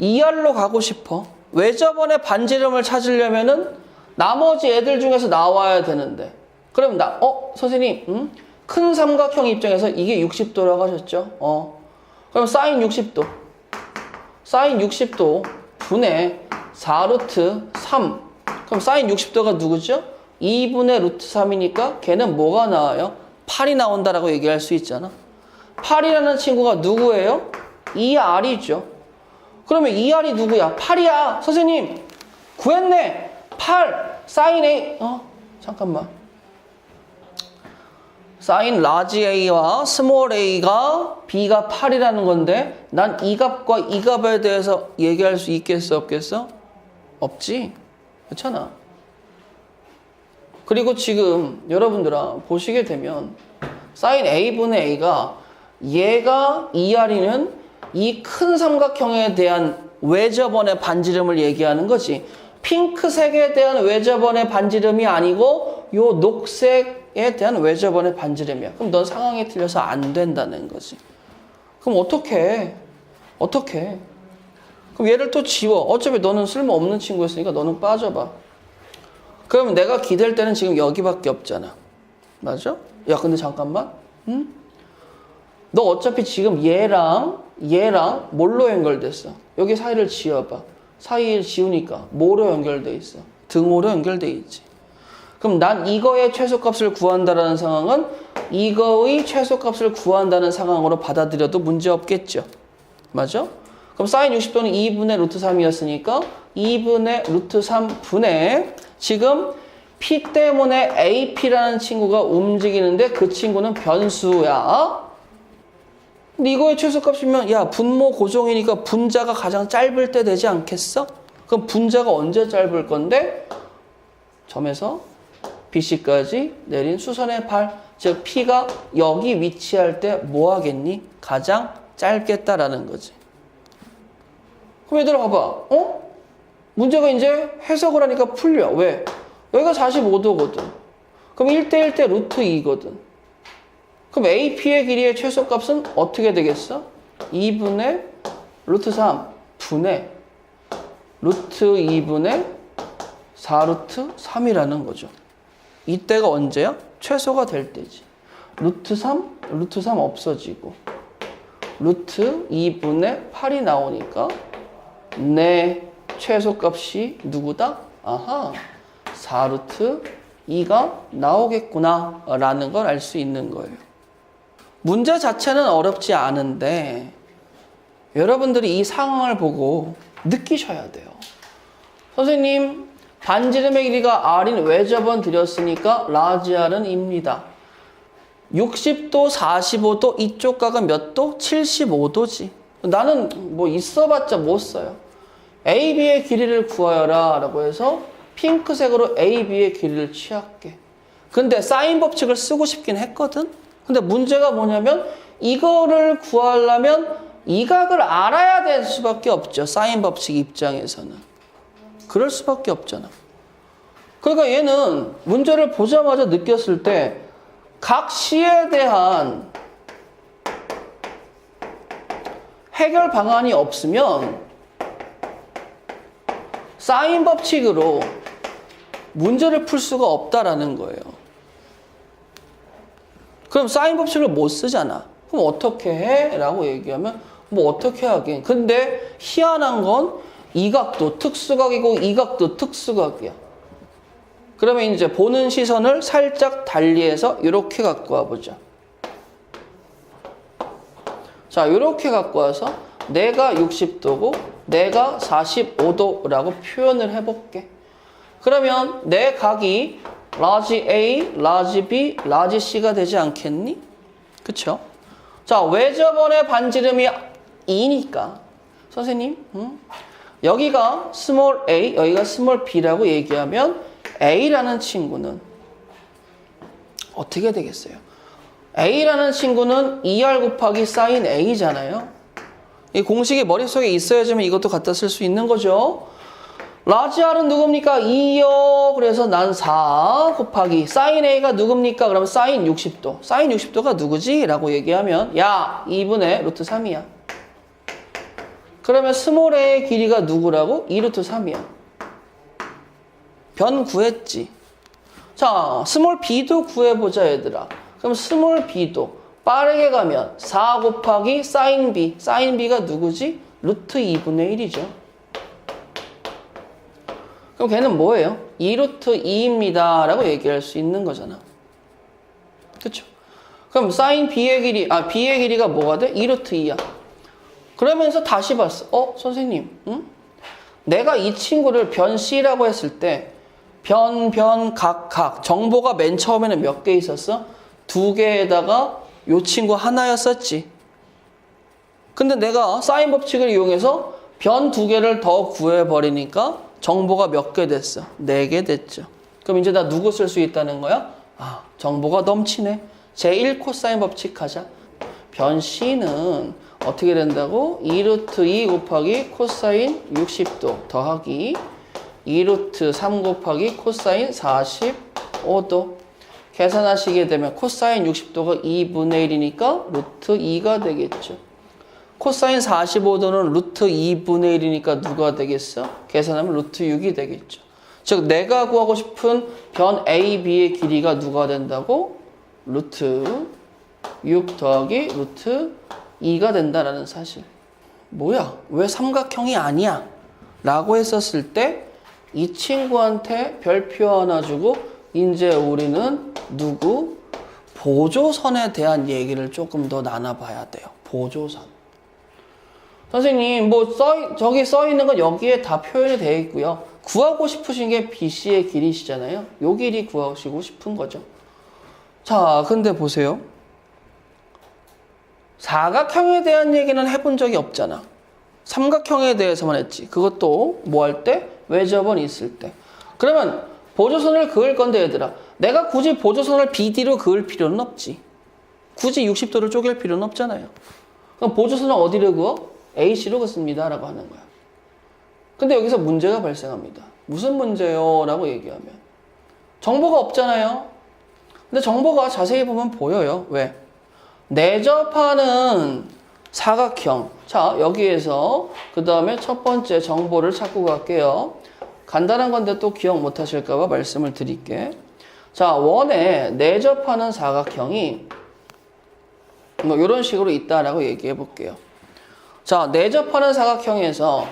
2R로 가고 싶어. 외접원의 반지름을 찾으려면은 나머지 애들 중에서 나와야 되는데. 그럼 선생님, 큰 삼각형 입장에서 이게 60도라고 하셨죠? 그럼 사인 60도. 사인 60도 분의 4루트 3. 그럼 사인 60도가 누구죠? 2분의 루트 3이니까 걔는 뭐가 나와요? 8이 나온다라고 얘기할 수 있잖아. 8이라는 친구가 누구예요? 2R이죠. 그러면 2R이 누구야? 8이야. 선생님, 구했네. 8. 사인 A. 잠깐만. 사인 라지 A와 스몰 A가 B가 8이라는 건데, 난 이 값과 이 값에 대해서 얘기할 수 있겠어, 없겠어? 없지. 그렇잖아. 그리고 지금 여러분들아 보시게 되면 사인 A분의 A가, 얘가 2R이는 이 큰 삼각형에 대한 외접원의 반지름을 얘기하는 거지. 핑크색에 대한 외접원의 반지름이 아니고 요 녹색에 대한 외접원의 반지름이야. 그럼 넌 상황이 틀려서 안 된다는 거지. 그럼 어떡해? 그럼 얘를 또 지워. 어차피 너는 쓸모없는 친구였으니까 너는 빠져봐. 그러면 내가 기댈 때는 지금 여기밖에 없잖아. 맞아? 야, 근데 잠깐만. 너 어차피 지금 얘랑 뭘로 연결됐어? 여기 사이를 지어봐. 사이를 지우니까 뭐로 연결돼 있어? 등호로 연결돼 있지. 그럼 난 이거의 최소값을 구한다라는 상황은 이거의 최소값을 구한다는 상황으로 받아들여도 문제 없겠죠. 맞아? 그럼 사인 60도는 2분의 루트 3이었으니까 2분의 루트 3분의, 지금 P 때문에 AP라는 친구가 움직이는데 그 친구는 변수야. 근데 이거의 최소값이면 야 분모 고정이니까 분자가 가장 짧을 때 되지 않겠어? 그럼 분자가 언제 짧을 건데? 점에서 BC까지 내린 수선의 발, 즉 P가 여기 위치할 때 뭐 하겠니? 가장 짧겠다라는 거지. 그럼 얘들아 봐봐. 문제가 이제 해석을 하니까 풀려. 왜? 여기가 45도거든. 그럼 1대1 때 루트 2거든. 그럼 AP의 길이의 최소값은 어떻게 되겠어? 2분의 루트 3 분의 루트 2분의 4루트 3이라는 거죠. 이때가 언제야? 최소가 될 때지. 루트 3 없어지고 루트 2분의 8이 나오니까 내 최소값이 누구다? 아하, 4루트 2가 나오겠구나 라는 걸 알 수 있는 거예요. 문제 자체는 어렵지 않은데 여러분들이 이 상황을 보고 느끼셔야 돼요. 선생님, 반지름의 길이가 R인 외접원 드렸으니까 라지 R은 입니다. 60도, 45도, 이쪽 각은 몇 도? 75도지. 나는 뭐 있어봤자 못 써요. AB의 길이를 구하여라 라고 해서 핑크색으로 AB의 길이를 취할게. 근데 사인 법칙을 쓰고 싶긴 했거든. 근데 문제가 뭐냐면 이거를 구하려면 이 각을 알아야 될 수밖에 없죠. 사인 법칙 입장에서는. 그럴 수밖에 없잖아. 그러니까 얘는 문제를 보자마자 느꼈을 때 각 C에 대한 해결 방안이 없으면 사인 법칙으로 문제를 풀 수가 없다라는 거예요. 그럼 사인 법칙을 못 쓰잖아. 그럼 어떻게 해? 라고 얘기하면 뭐 어떻게 하긴. 근데 희한한 건 이 각도 특수각이고 이 각도 특수각이야. 그러면 이제 보는 시선을 살짝 달리해서 이렇게 갖고 와보자. 자, 이렇게 갖고 와서 내가 60도고 내가 45도라고 표현을 해볼게. 그러면 내 각이 라지 A, 라지 B, 라지 C가 되지 않겠니? 그쵸? 자, 외접원의 반지름이 2니까 선생님, 여기가 스몰 a, 여기가 스몰 b라고 얘기하면 a라는 친구는 어떻게 되겠어요? a라는 친구는 2r 곱하기 사인 a잖아요. 이 공식이 머릿속에 있어야지만 이것도 갖다 쓸 수 있는 거죠. 라지 r은 누굽니까? 2요. 그래서 난 4 곱하기 사인 a가 누굽니까? 그러면 사인 60도. 사인 60도가 누구지? 라고 얘기하면 야, 2분의 루트 3이야. 그러면 스몰 a의 길이가 누구라고? 2루트 3이야. 변 구했지. 자, 스몰 b도 구해보자 얘들아. 그럼 스몰 b도 빠르게 가면 4 곱하기 사인 b. 사인 b가 누구지? 루트 2분의 1이죠. 그럼 걔는 뭐예요? 2루트 2입니다 라고 얘기할 수 있는 거잖아. 그쵸? 그럼 사인 b의 길이, b의 길이가 뭐가 돼? 2루트 2야. 그러면서 다시 봤어. 선생님, 응? 내가 이 친구를 변 C라고 했을 때 각 정보가 맨 처음에는 몇 개 있었어? 2개에다가 요 친구 하나였었지. 근데 내가 사인 법칙을 이용해서 변 2개를 더 구해버리니까 정보가 몇 개 됐어? 4개 됐죠. 그럼 이제 나 누구 쓸 수 있다는 거야? 정보가 넘치네. 제1 코사인 법칙 하자. 변 C는 어떻게 된다고? 2루트 2 곱하기 코사인 60도 더하기 2루트 3 곱하기 코사인 45도. 계산하시게 되면 코사인 60도가 2분의 1이니까 루트 2가 되겠죠. 코사인 45도는 루트 2분의 1이니까 누가 되겠어? 계산하면 루트 6이 되겠죠. 즉 내가 구하고 싶은 변 A, B의 길이가 누가 된다고? 루트 6 더하기 루트 2가 된다라는 사실. 뭐야? 왜 삼각형이 아니야? 라고 했었을 때 이 친구한테 별표 하나 주고 이제 우리는 누구? 보조선에 대한 얘기를 조금 더 나눠봐야 돼요. 보조선. 선생님, 저기 써 있는 건 여기에 다 표현이 되어 있고요. 구하고 싶으신 게 BC의 길이시잖아요. 요 길이 구하시고 싶은 거죠. 자, 근데 보세요. 사각형에 대한 얘기는 해본 적이 없잖아. 삼각형에 대해서만 했지. 그것도 뭐 할 때? 외접원이 있을 때. 그러면 보조선을 그을 건데 얘들아, 내가 굳이 보조선을 BD로 그을 필요는 없지. 굳이 60도를 쪼갤 필요는 없잖아요. 그럼 보조선을 어디로 그어? AC로 긋습니다 라고 하는 거야. 근데 여기서 문제가 발생합니다. 무슨 문제요? 라고 얘기하면 정보가 없잖아요. 근데 정보가 자세히 보면 보여요. 왜? 내접하는 사각형. 자, 여기에서 그 다음에 첫 번째 정보를 찾고 갈게요. 간단한 건데 또 기억 못 하실까봐 말씀을 드릴게. 자, 원에 내접하는 사각형이 뭐 이런 식으로 있다라고 얘기해 볼게요. 자, 내접하는 사각형에서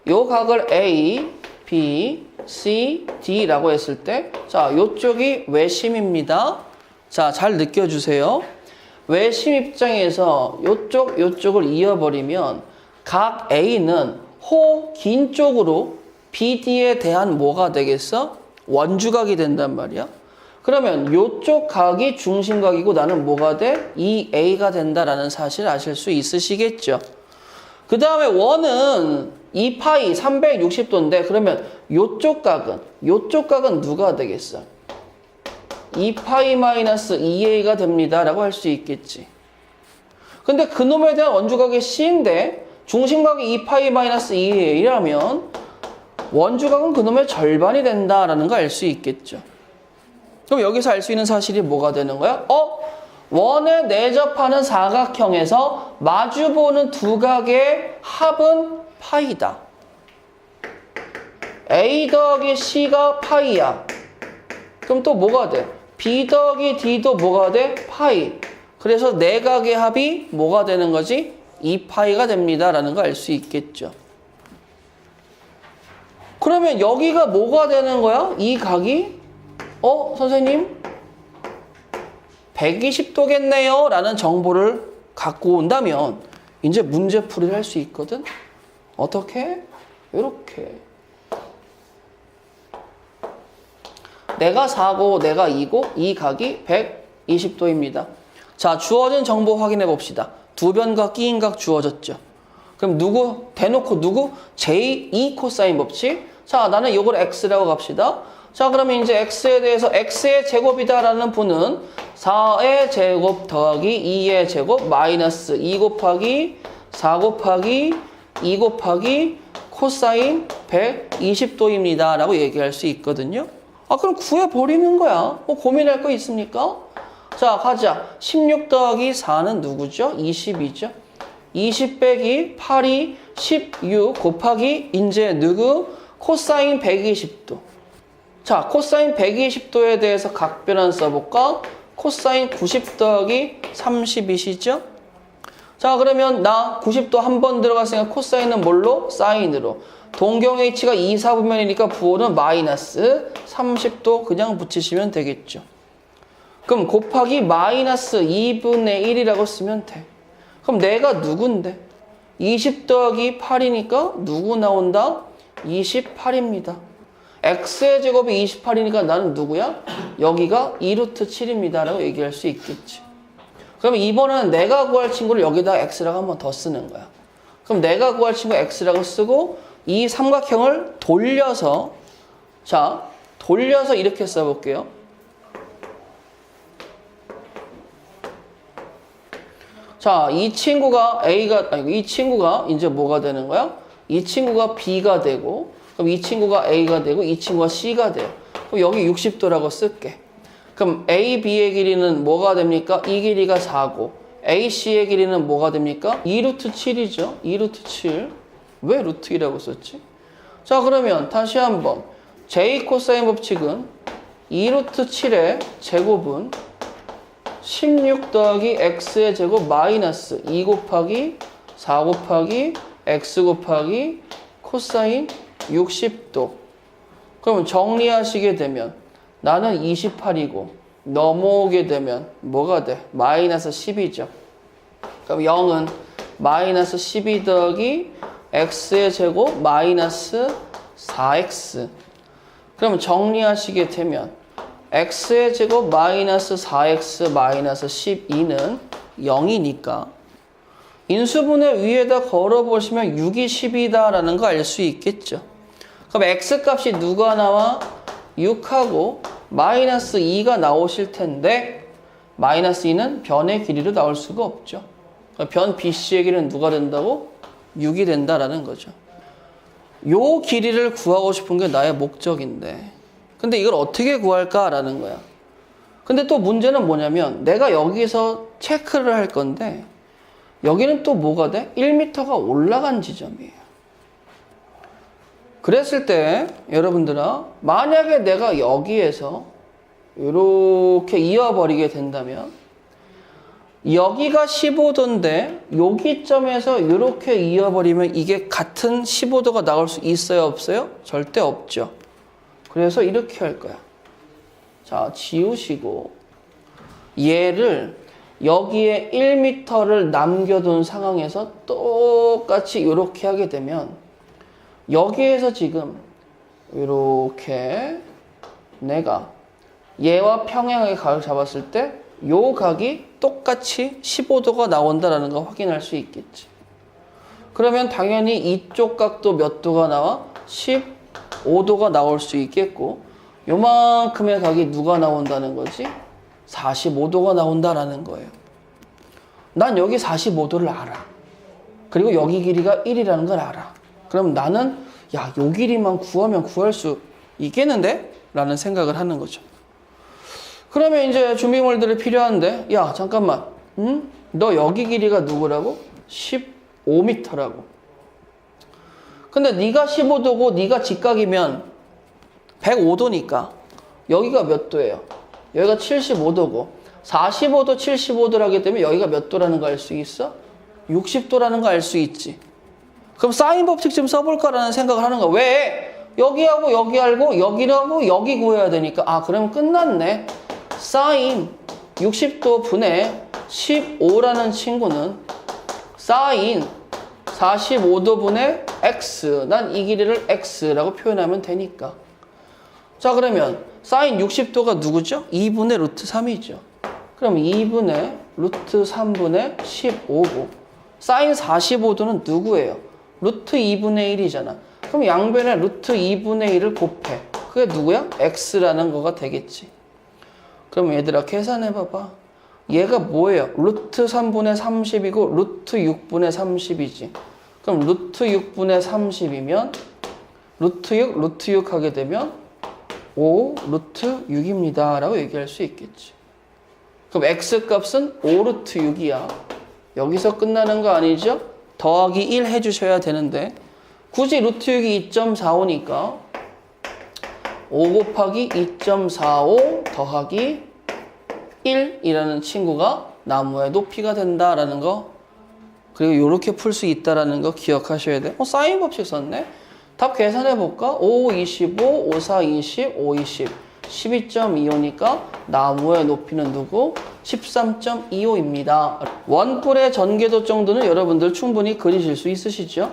요 각을 A, B, C, D라고 했을 때, 자, 요쪽이 외심입니다. 자, 잘 느껴주세요. 외심 입장에서 요쪽을 이어버리면 각 A는 호 긴 쪽으로 BD에 대한 뭐가 되겠어? 원주각이 된단 말이야. 그러면 요쪽 각이 중심각이고 나는 뭐가 돼? 2A가 된다라는 사실 아실 수 있으시겠죠? 그 다음에 원은 2파이 360도인데 그러면 요쪽 각은 누가 되겠어? 2파이 마이너스 2A가 됩니다 라고 할 수 있겠지. 근데 그놈에 대한 원주각이 C인데 중심각이 2파이 마이너스 2A라면 원주각은 그놈의 절반이 된다라는 거 알 수 있겠죠. 그럼 여기서 알 수 있는 사실이 뭐가 되는 거야? 원에 내접하는 사각형에서 마주보는 두 각의 합은 파이다. A 더하기 C가 파이야. 그럼 또 뭐가 돼? B 더하기 D도 뭐가 돼? 파이. 그래서 네 각의 합이 뭐가 되는 거지? 2파이가 됩니다 라는 거 알 수 있겠죠. 그러면 여기가 뭐가 되는 거야? 이 각이 선생님 120도겠네요 라는 정보를 갖고 온다면 이제 문제풀이를 할 수 있거든. 어떻게? 이렇게 내가 4고 내가 2고 이 각이 120도입니다. 자, 주어진 정보 확인해 봅시다. 두 변각 끼인 각 주어졌죠. 그럼 누구? 대놓고 누구? J2 코사인 법칙. 자, 나는 이걸 X라고 갑시다. 자, 그러면 이제 X에 대해서 X의 제곱이다라는 분은 4의 제곱 더하기 2의 제곱 마이너스 2 곱하기 4 곱하기 2 곱하기 코사인 120도입니다 라고 얘기할 수 있거든요. 그럼 구해버리는 거야. 뭐 고민할 거 있습니까? 자, 가자. 16 더하기 4는 누구죠? 20이죠. 20 빼기 8이 16 곱하기 이제 누구? 코사인 120도. 자, 코사인 120도에 대해서 각변환 써볼까? 코사인 90 더하기 30이시죠? 자, 그러면 나 90도 한 번 들어갔으니까 코사인은 뭘로? 사인으로. 동경 H가 2, 4분면이니까 부호는 마이너스 30도 그냥 붙이시면 되겠죠. 그럼 곱하기 마이너스 2분의 1이라고 쓰면 돼. 그럼 내가 누군데? 20 더하기 8이니까 누구 나온다? 28입니다. X의 제곱이 28이니까 나는 누구야? 여기가 2루트 7입니다 라고 얘기할 수 있겠지. 그럼 이번에는 내가 구할 친구를 여기다 X라고 한 번 더 쓰는 거야. 그럼 내가 구할 친구 X라고 쓰고 이 삼각형을 돌려서 이렇게 써볼게요. 자, 이 친구가 이제 뭐가 되는 거야? 이 친구가 B가 되고, 그럼 이 친구가 A가 되고, 이 친구가 C가 돼요. 그럼 여기 60도라고 쓸게. 그럼 A, B의 길이는 뭐가 됩니까? 이 길이가 4고, A, C의 길이는 뭐가 됩니까? 2루트 7이죠. 2루트 7. 왜 루트 2라고 썼지? 자, 그러면 다시 한번 J 코사인 법칙은 2루트 7의 제곱은 16 더하기 X의 제곱 마이너스 2 곱하기 4 곱하기 X 곱하기 코사인 60도. 그러면 정리하시게 되면 나는 28이고 넘어오게 되면 뭐가 돼? 마이너스 10이죠. 그럼 0은 마이너스 12 더하기 X의 제곱 마이너스 4x. 그러면 정리하시게 되면 x의 제곱 마이너스 4x 마이너스 12는 0이니까 인수분해 위에다 걸어보시면 6이 10이다라는 거 알 수 있겠죠. 그럼 x값이 누가 나와? 6하고 마이너스 2가 나오실 텐데 마이너스 2는 변의 길이로 나올 수가 없죠. 그러니까 변 BC의 길이는 누가 된다고? 6이 된다라는 거죠. 요 길이를 구하고 싶은 게 나의 목적인데 근데 이걸 어떻게 구할까라는 거야. 근데 또 문제는 뭐냐면 내가 여기서 체크를 할 건데 여기는 또 뭐가 돼? 1m가 올라간 지점이에요. 그랬을 때 여러분들아 만약에 내가 여기에서 이렇게 이어버리게 된다면 여기가 15도인데 여기 점에서 이렇게 이어버리면 이게 같은 15도가 나올 수 있어요? 없어요? 절대 없죠. 그래서 이렇게 할 거야. 자, 지우시고 얘를 여기에 1m를 남겨둔 상황에서 똑같이 이렇게 하게 되면 여기에서 지금 이렇게 내가 얘와 평행하게 각을 잡았을 때 요 각이 똑같이 15도가 나온다는 거 확인할 수 있겠지. 그러면 당연히 이쪽 각도 몇 도가 나와? 15도가 나올 수 있겠고 요만큼의 각이 누가 나온다는 거지? 45도가 나온다라는 거예요. 난 여기 45도를 알아. 그리고 여기 길이가 1이라는 걸 알아. 그럼 나는 야, 요 길이만 구하면 구할 수 있겠는데? 라는 생각을 하는 거죠. 그러면 이제 준비물들이 필요한데 야, 잠깐만. 너 여기 길이가 누구라고? 15m라고. 근데 네가 15도고 네가 직각이면 105도니까 여기가 몇 도예요? 여기가 75도고 45도, 75도라기 때문에 여기가 몇 도라는 거 알 수 있어? 60도라는 거 알 수 있지. 그럼 사인 법칙 좀 써볼까라는 생각을 하는 거야. 왜? 여기하고 여기 알고 여기하고 여기 구해야 되니까 아 그러면 끝났네. 사인 60도 분의 15라는 친구는 사인 45도 분의 x 난 이 길이를 x라고 표현하면 되니까. 자 그러면 사인 60도가 누구죠? 2분의 루트 3이죠. 그럼 2분의 루트 3분의 15고 사인 45도는 누구예요? 루트 2분의 1이잖아. 그럼 양변에 루트 2분의 1을 곱해. 그게 누구야? x라는 거가 되겠지. 그럼 얘들아 계산해봐봐. 얘가 뭐예요? 루트 3분의 30이고 루트 6분의 30이지. 그럼 루트 6분의 30이면 루트 6, 루트 6 하게 되면 5 루트 6입니다 라고 얘기할 수 있겠지. 그럼 x값은 5 루트 6이야. 여기서 끝나는 거 아니죠? 더하기 1 해주셔야 되는데 굳이 루트 6이 2.45니까 5 곱하기 2.45 더하기 1이라는 친구가 나무의 높이가 된다라는 거. 그리고 이렇게 풀 수 있다라는 거 기억하셔야 돼. 사인 법칙 썼네. 답 계산해 볼까? 5, 25, 5, 4, 20, 5, 20 12.25니까 나무의 높이는 누구? 13.25입니다. 원뿔의 전개도 정도는 여러분들 충분히 그리실 수 있으시죠?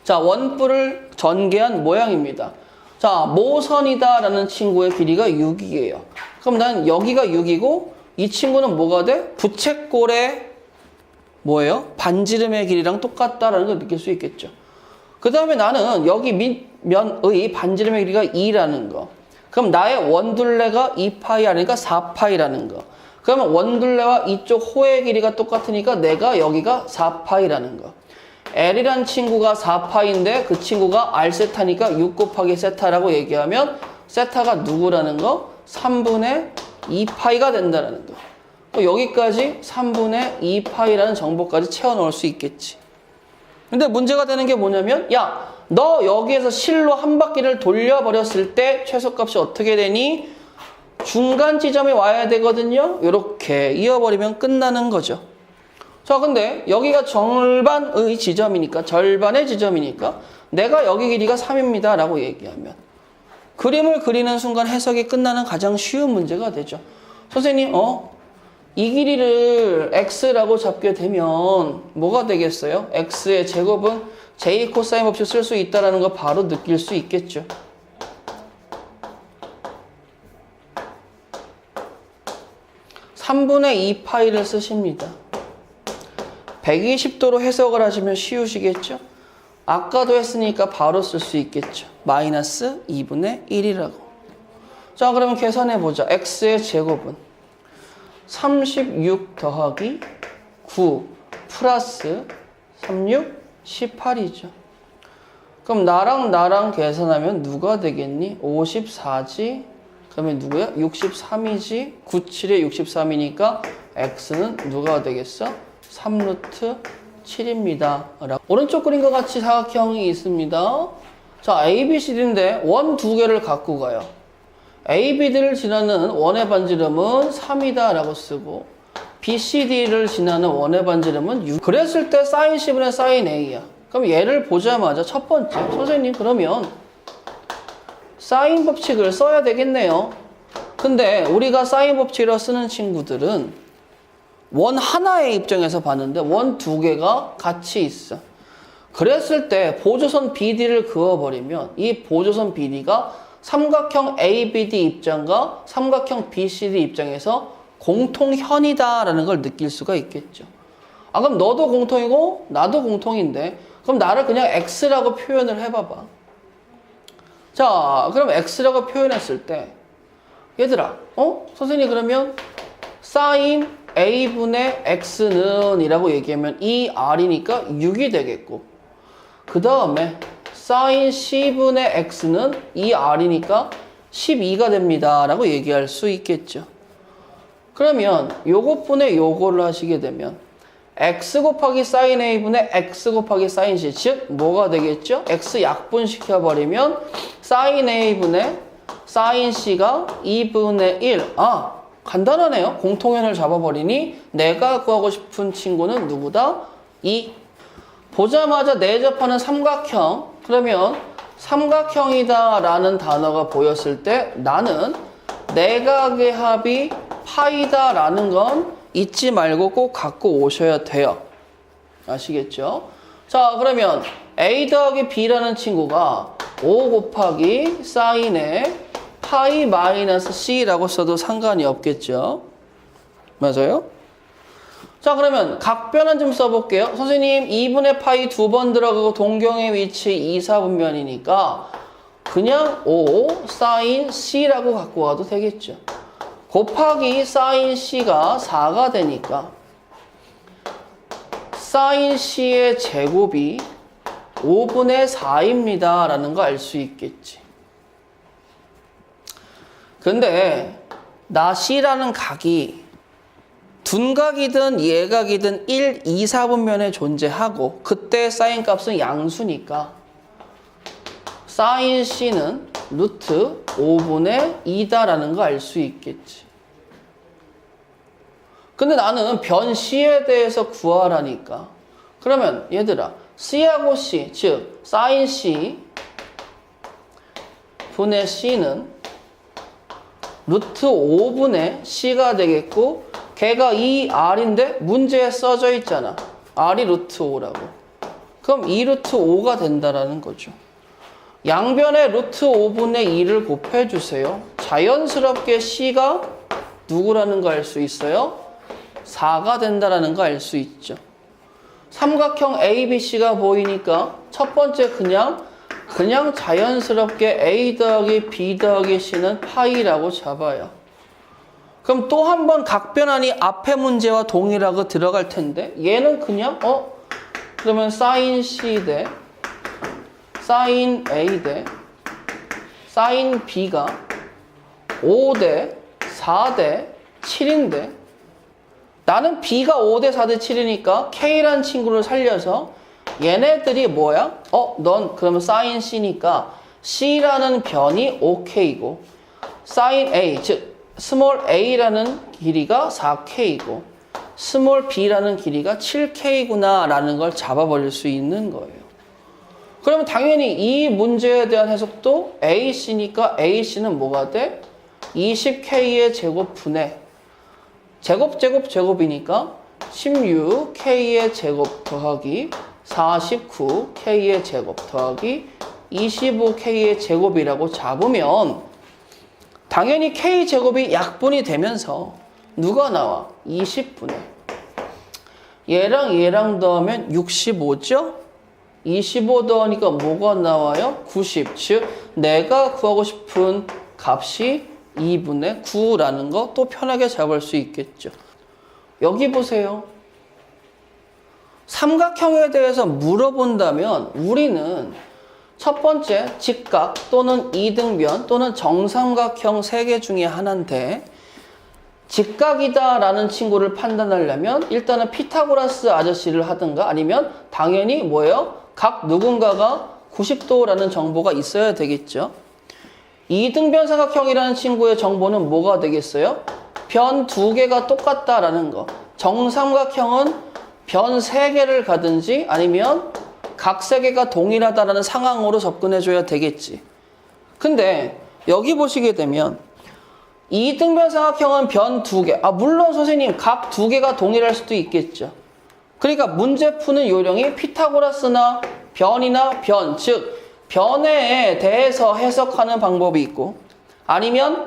자, 원뿔을 전개한 모양입니다. 자, 모선이다 라는 친구의 길이가 6이에요. 그럼 난 여기가 6이고 이 친구는 뭐가 돼? 부채꼴의 뭐예요? 반지름의 길이랑 똑같다라는 걸 느낄 수 있겠죠. 그 다음에 나는 여기 밑면의 반지름의 길이가 2라는 거. 그럼 나의 원둘레가 2파이 아니니까 4파이라는 거. 그러면 원둘레와 이쪽 호의 길이가 똑같으니까 내가 여기가 4파이라는 거. L이란 친구가 4파인데 그 친구가 R세타니까 6 곱하기 세타라고 얘기하면 세타가 누구라는 거? 3분의 2파이가 된다는 거. 또 여기까지 3분의 2파이라는 정보까지 채워넣을 수 있겠지. 근데 문제가 되는 게 뭐냐면 야, 너 여기에서 실로 한 바퀴를 돌려버렸을 때 최소값이 어떻게 되니? 중간 지점에 와야 되거든요. 이렇게 이어버리면 끝나는 거죠. 자, 근데 여기가 절반의 지점이니까 절반의 지점이니까 내가 여기 길이가 3입니다 라고 얘기하면 그림을 그리는 순간 해석이 끝나는 가장 쉬운 문제가 되죠. 선생님 이 길이를 x라고 잡게 되면 뭐가 되겠어요? x의 제곱은 j 코사인 법칙 쓸 수 있다는 거 바로 느낄 수 있겠죠. (3분의 2 파이를) 쓰십니다. 120도로 해석을 하시면 쉬우시겠죠? 아까도 했으니까 바로 쓸 수 있겠죠. 마이너스 2분의 1이라고. 자, 그러면 계산해 보자. x의 제곱은 36 더하기 9 플러스 36, 18이죠. 그럼 나랑 계산하면 누가 되겠니? 54지. 그러면 누구야? 63이지. 97에 63이니까 x는 누가 되겠어? 3루트 7입니다. 오른쪽 그림과 같이 사각형이 있습니다. 자, A, B, C, D인데 원 두 개를 갖고 가요. A, B들을 지나는 원의 반지름은 3이다 라고 쓰고 B, C, D를 지나는 원의 반지름은 6. 그랬을 때 sin C분의 sin A야. 그럼 얘를 보자마자 첫 번째, 선생님 그러면 사인 법칙을 써야 되겠네요. 근데 우리가 사인 법칙이라 쓰는 친구들은 원 하나의 입장에서 봤는데 원 두 개가 같이 있어. 그랬을 때 보조선 BD를 그어버리면 이 보조선 BD가 삼각형 ABD 입장과 삼각형 BCD 입장에서 공통현이다라는 걸 느낄 수가 있겠죠. 아, 그럼 너도 공통이고 나도 공통인데 그럼 나를 그냥 X라고 표현을 해봐봐. 자, 그럼 X라고 표현했을 때 얘들아, 선생님 그러면 sin A분의 X는 이라고 얘기하면 이 R이니까 6이 되겠고 그 다음에 sin C분의 X는 이 R이니까 12가 됩니다 라고 얘기할 수 있겠죠. 그러면 요것분의 요거를 하시게 되면 X 곱하기 sin A분의 X 곱하기 sin C, 즉 뭐가 되겠죠? X 약분시켜버리면 sin A분의 sin C가 2분의 1. 아, 간단하네요. 공통현을 잡아버리니 내가 구하고 싶은 친구는 누구다? 2. 보자마자 내접하는 삼각형. 그러면 삼각형이다 라는 단어가 보였을 때 나는 내각의 합이 파이다 라는 건 잊지 말고 꼭 갖고 오셔야 돼요. 아시겠죠? 자, 그러면 A 더하기 B라는 친구가 5 곱하기 사인의 파이 마이너스 C라고 써도 상관이 없겠죠? 맞아요? 자, 그러면 각변환 좀 써볼게요. 선생님 2분의 파이 두 번 들어가고 동경의 위치 2, 4분면이니까 그냥 5 사인 C라고 갖고 와도 되겠죠. 곱하기 sin C가 4가 되니까 sin C의 제곱이 5분의 4입니다 라는 거 알 수 있겠지. 근데 나 C라는 각이 둔각이든 예각이든 1, 2, 4분면에 존재하고 그때 sin 값은 양수니까 sin C는 루트 5분의 2다라는 거 알 수 있겠지. 근데 나는 변 C에 대해서 구하라니까. 그러면 얘들아 C하고 C, 즉 sin C 분의 C는 루트 5분의 C가 되겠고 걔가 이 R인데 문제에 써져 있잖아. R이 루트 5라고. 그럼 2 루트 5가 된다라는 거죠. 양변에 루트 5분의 2를 곱해주세요. 자연스럽게 C가 누구라는 거 알 수 있어요? 4가 된다라는 거 알 수 있죠. 삼각형 ABC가 보이니까 첫 번째 그냥 자연스럽게 A 더하기 B 더하기 C는 파이라고 잡아요. 그럼 또 한 번 각변환이 앞에 문제와 동일하게 들어갈 텐데 얘는 그냥 그러면 sin C 대 sin A 대 sin B가 5 대 4 대 7인데 나는 B가 5 대 4 대 7이니까 K란 친구를 살려서 얘네들이 뭐야? 넌 그러면 sin C니까 C라는 변이 5K고 sin A, 즉 스몰 a라는 길이가 4K고 스몰 b라는 길이가 7K구나 라는 걸 잡아버릴 수 있는 거예요. 그러면 당연히 이 문제에 대한 해석도 AC니까 AC는 뭐가 돼? 20K의 제곱분의 제곱이니까 16K의 제곱 더하기 49K의 제곱 더하기 25K의 제곱이라고 잡으면 당연히 K제곱이 약분이 되면서 누가 나와? 20분의 얘랑 더하면 65죠? 25 더하니까 뭐가 나와요? 90. 즉 내가 구하고 싶은 값이 2분의 9라는 거 또 편하게 잡을 수 있겠죠. 여기 보세요. 삼각형에 대해서 물어본다면 우리는 첫 번째 직각 또는 이등변 또는 정삼각형 3개 중에 하나인데 직각이다 라는 친구를 판단하려면 일단은 피타고라스 아저씨를 하든가 아니면 당연히 뭐예요? 각 누군가가 90도라는 정보가 있어야 되겠죠. 이등변 삼각형이라는 친구의 정보는 뭐가 되겠어요? 변 2개가 똑같다라는 거. 정삼각형은 변 3개를 가든지 아니면 각 3개가 동일하다라는 상황으로 접근해줘야 되겠지. 근데 여기 보시게 되면 이등변 삼각형은 변 2개. 물론 선생님 각 2개가 동일할 수도 있겠죠. 그러니까 문제 푸는 요령이 피타고라스나 변이나 변, 즉 변에 대해서 해석하는 방법이 있고 아니면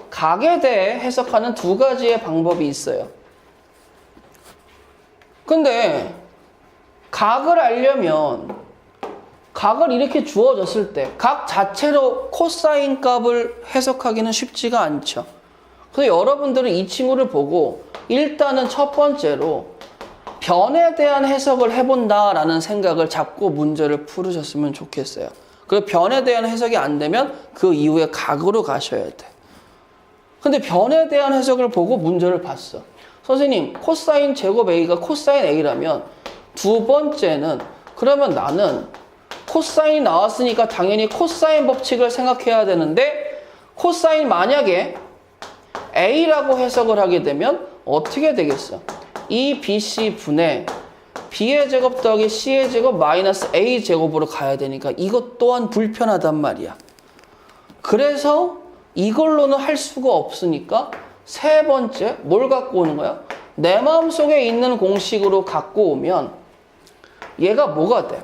각에 대해 해석하는 2가지의 방법이 있어요. 근데 각을 알려면 각을 이렇게 주어졌을 때 각 자체로 코사인 값을 해석하기는 쉽지가 않죠. 그래서 여러분들은 이 친구를 보고 일단은 첫 번째로 변에 대한 해석을 해본다라는 생각을 잡고 문제를 풀으셨으면 좋겠어요. 그리고 변에 대한 해석이 안 되면 그 이후에 각으로 가셔야 돼. 근데 변에 대한 해석을 보고 문제를 봤어. 선생님 코사인 제곱 A가 코사인 A라면 두 번째는 그러면 나는 코사인이 나왔으니까 당연히 코사인 법칙을 생각해야 되는데 코사인 만약에 A라고 해석을 하게 되면 어떻게 되겠어? 이 BC 분의 B의 제곱 더하기 C의 제곱 마이너스 A 제곱으로 가야 되니까 이것 또한 불편하단 말이야. 그래서 이걸로는 할 수가 없으니까 세 번째 뭘 갖고 오는 거야? 내 마음속에 있는 공식으로 갖고 오면 얘가 뭐가 돼?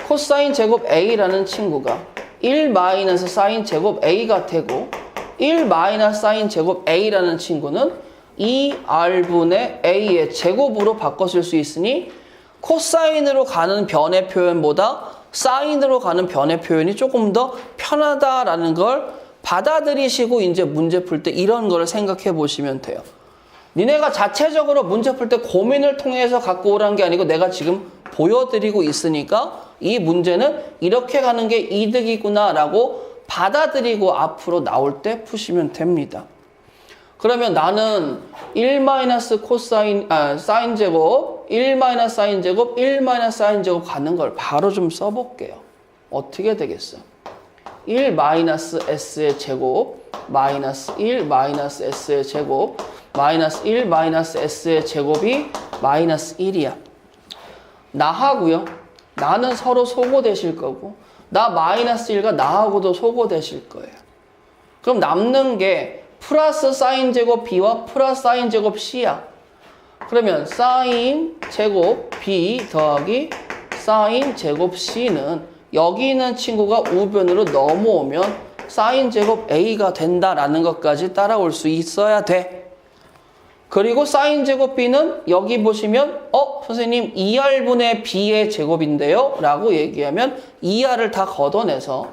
코사인 제곱 A라는 친구가 1 마이너스 사인 제곱 A가 되고 1 마이너스 사인 제곱 A라는 친구는 2R분의 A의 제곱으로 바꿔 쓸 수 있으니 코사인으로 가는 변의 표현보다 사인으로 가는 변의 표현이 조금 더 편하다라는 걸 받아들이시고 이제 문제 풀 때 이런 걸 생각해 보시면 돼요. 니네가 자체적으로 문제 풀 때 고민을 통해서 갖고 오라는 게 아니고 내가 지금 보여드리고 있으니까 이 문제는 이렇게 가는 게 이득이구나 라고 받아들이고 앞으로 나올 때 푸시면 됩니다. 그러면 나는 1 코사인, 사인 제곱, 1 사인 제곱, 1 사인 제곱 가는 걸 바로 좀 써볼게요. 어떻게 되겠어? 1 S의 제곱, 마이너스 1 S의 제곱, 마이너스 1 S의 제곱이 마이너스 1이야. 나하고요. 나는 서로 소거되실 거고, 나 마이너스 1과 나하고도 소거되실 거예요. 그럼 남는 게 플러스 사인 제곱 B와 플러스 사인 제곱 C야. 그러면 사인 제곱 B 더하기 사인 제곱 C는 여기 있는 친구가 우변으로 넘어오면 사인 제곱 A가 된다라는 것까지 따라올 수 있어야 돼. 그리고 사인 제곱 B는 여기 보시면 선생님 2R분의 B의 제곱인데요? 라고 얘기하면 2R을 다 걷어내서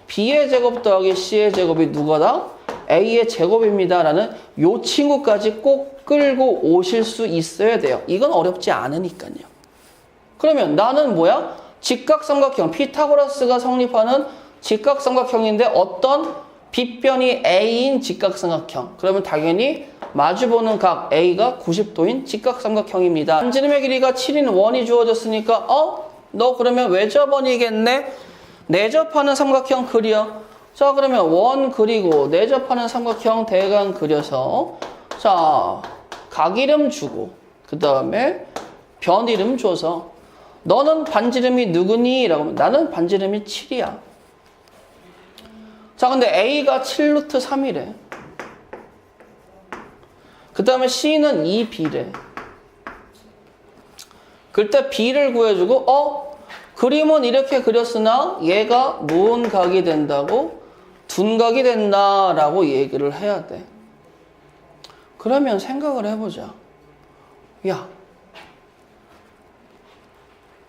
B의 제곱 더하기 C의 제곱이 누가다? A의 제곱입니다. 라는 요 친구까지 꼭 끌고 오실 수 있어야 돼요. 이건 어렵지 않으니까요. 그러면 나는 뭐야? 직각삼각형, 피타고라스가 성립하는 직각삼각형인데 어떤 빗변이 A인 직각삼각형. 그러면 당연히 마주보는 각 A가 90도인 직각삼각형입니다. 반지름의 길이가 7인 원이 주어졌으니까 너 그러면 외접원이겠네? 내접하는 삼각형 그려. 자 그러면 원 그리고 내접하는 삼각형 대강 그려서 자 각 이름 주고 그 다음에 변 이름 줘서 너는 반지름이 누구니? 라고 하면 나는 반지름이 7이야. 자 근데 A가 7루트 3이래. 그 다음에 C는 2B래. 그때 B를 구해주고 그림은 이렇게 그렸으나 얘가 무슨 각이 된다고? 둔각이 된다라고 얘기를 해야 돼. 그러면 생각을 해보자. 야,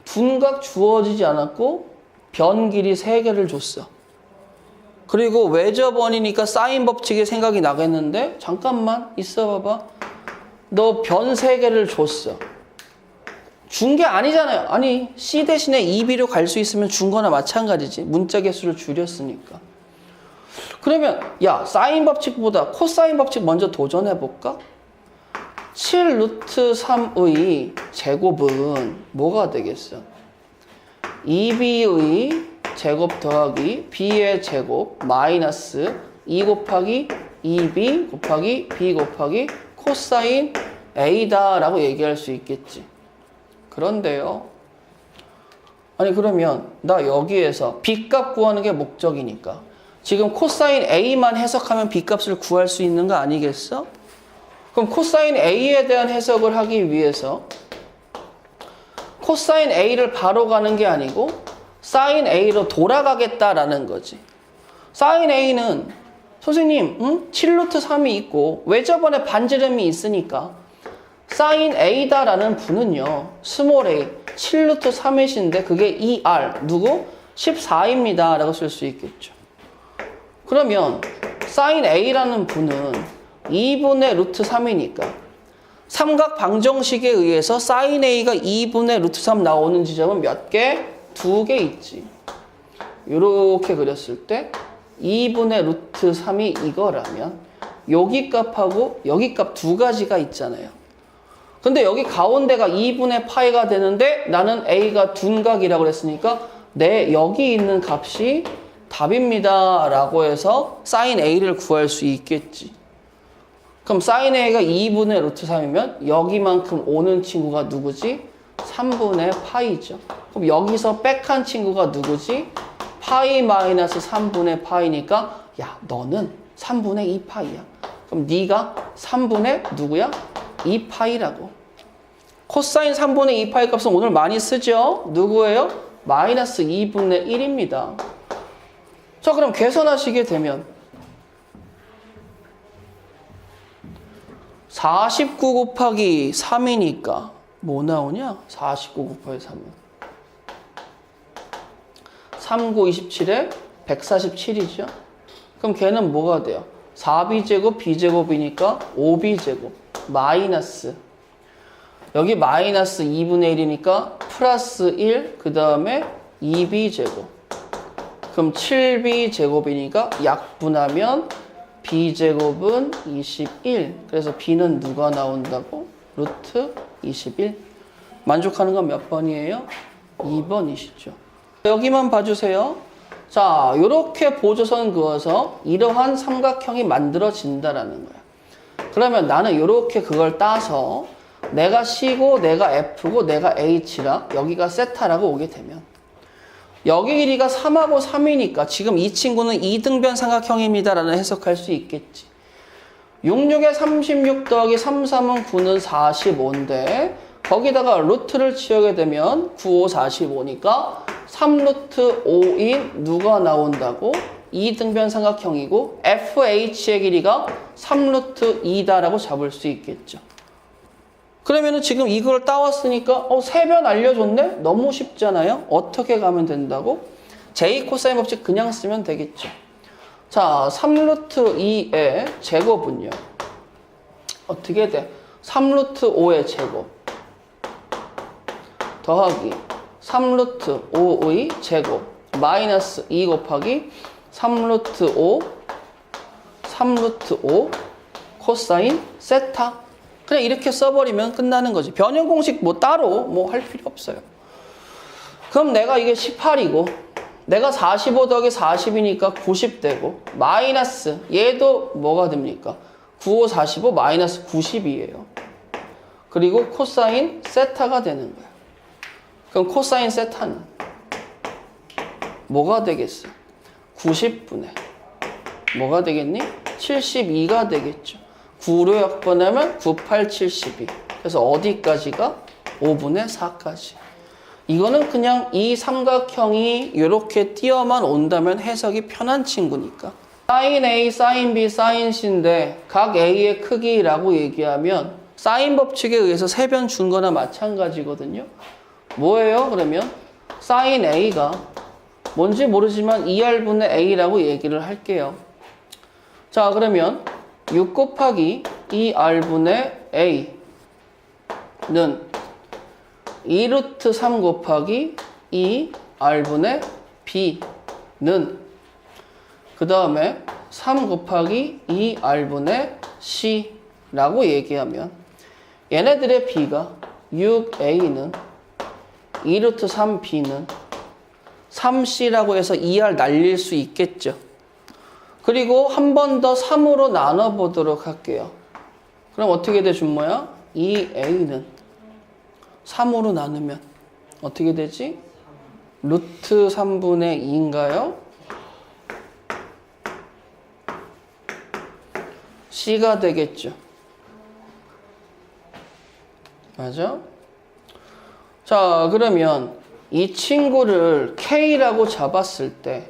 둔각 주어지지 않았고 변 길이 3개를 줬어. 그리고 외접원이니까 사인 법칙이 생각이 나겠는데 잠깐만 있어봐봐. 너 변 3개를 줬어. 준 게 아니잖아요. 아니 C 대신에 2B로 갈 수 있으면 준 거나 마찬가지지. 문자 개수를 줄였으니까. 그러면 야 사인 법칙보다 코사인 법칙 먼저 도전해볼까? 7 루트 3의 제곱은 뭐가 되겠어? 2B의 제곱 더하기 B의 제곱 마이너스 2 곱하기 2B 곱하기 B 곱하기 코사인 A다 라고 얘기할 수 있겠지. 그런데요. 아니 그러면 나 여기에서 B값 구하는 게 목적이니까 지금 코사인 A만 해석하면 B값을 구할 수 있는 거 아니겠어? 그럼 코사인 A에 대한 해석을 하기 위해서 코사인 A를 바로 가는 게 아니고 사인 A로 돌아가겠다라는 거지. 사인 A는 선생님 7루트 3이 있고 외접원에 반지름이 있으니까 사인 A다라는 분은요. 스몰 a 7루트 3이신데 그게 2R 누구? 14입니다 라고 쓸 수 있겠죠. 그러면 사인 A라는 분은 2분의 루트 3이니까 삼각 방정식에 의해서 사인 A가 2분의 루트 3 나오는 지점은 몇 개? 2개 있지. 이렇게 그렸을 때 2분의 루트 3이 이거라면 여기 값하고 여기 값 2가지가 있잖아요. 근데 여기 가운데가 2분의 파이가 되는데 나는 A가 둔각이라고 그랬으니까 여기 있는 값이 답입니다 라고 해서 사인 A를 구할 수 있겠지. 그럼 사인 A가 2분의 루트 3이면 여기만큼 오는 친구가 누구지? 3분의 파이죠. 그럼 여기서 백한 친구가 누구지? 파이 마이너스 3분의 파이니까 야 너는 3분의 2 파이야. 그럼 네가 3분의 누구야? 2 파이라고. 코사인 3분의 2 파이 값은 오늘 많이 쓰죠? 누구예요? 마이너스 2분의 1입니다. 자 그럼 계산하시게 되면 49 곱하기 3이니까 뭐 나오냐? 49 곱하기 3은 3, 9, 27에 147이죠. 그럼 걔는 뭐가 돼요? 4b제곱 b제곱이니까 5b제곱 마이너스 여기 마이너스 2분의 1이니까 플러스 1 그 다음에 2b제곱 그럼 7b제곱이니까 약분하면 b제곱은 21 그래서 b는 누가 나온다고? 루트 21 만족하는 건 몇 번이에요? 2번이시죠. 여기만 봐주세요. 자, 이렇게 보조선 그어서 이러한 삼각형이 만들어진다라는 거야. 그러면 나는 이렇게 그걸 따서 내가 C고 내가 F고 내가 H라 여기가 세타라고 오게 되면 여기 길이가 3하고 3이니까 지금 이 친구는 2등변 삼각형입니다 라는 해석할 수 있겠지. 66에 36 더하기 33은 9는 45인데 거기다가 루트를 치우게 되면 9, 5, 45니까 3루트 5인 누가 나온다고? 2등변 삼각형이고 FH의 길이가 3루트 2다라고 잡을 수 있겠죠. 그러면은 지금 이걸 따왔으니까 3변 알려줬네? 너무 쉽잖아요. 어떻게 가면 된다고? J 코사인 법칙 그냥 쓰면 되겠죠. 자, 3루트 2의 제곱은요. 어떻게 돼? 3루트 5의 제곱 더하기 3루트 5의 제곱 마이너스 2 곱하기 3루트 5 코사인 세타. 그냥 이렇게 써버리면 끝나는 거지. 변형 공식 뭐 따로 뭐 할 필요 없어요. 그럼 내가 이게 18이고 내가 45 더하기 40이니까 90 되고 마이너스 얘도 뭐가 됩니까? 9, 5, 45 마이너스 90이에요. 그리고 코사인 세타가 되는 거야. 그럼 코사인 세타는 뭐가 되겠어? 90분의 뭐가 되겠니? 72가 되겠죠. 9로 약분하면 9, 8, 72. 그래서 어디까지가? 5분의 4까지. 이거는 그냥 이 삼각형이 이렇게 띄어만 온다면 해석이 편한 친구니까. sin A, sin B, sin C인데 각 A의 크기라고 얘기하면 사인 법칙에 의해서 세변 준 거나 마찬가지거든요. 뭐예요? 그러면 sin A가 뭔지 모르지만 2R분의 A라고 얘기를 할게요. 자, 그러면 6 곱하기 2R분의 A는 2루트 3 곱하기 2R분의 B는 그 다음에 3 곱하기 2R분의 C라고 얘기하면 얘네들의 B가 6A는 2루트 3B는 3C라고 해서 2R 날릴 수 있겠죠. 그리고 한 번 더 3으로 나눠보도록 할게요. 그럼 어떻게 돼, 준모야? 2A는 3으로 나누면 어떻게 되지? 루트 3분의 2인가요? C가 되겠죠. 맞아? 자, 그러면 이 친구를 K라고 잡았을 때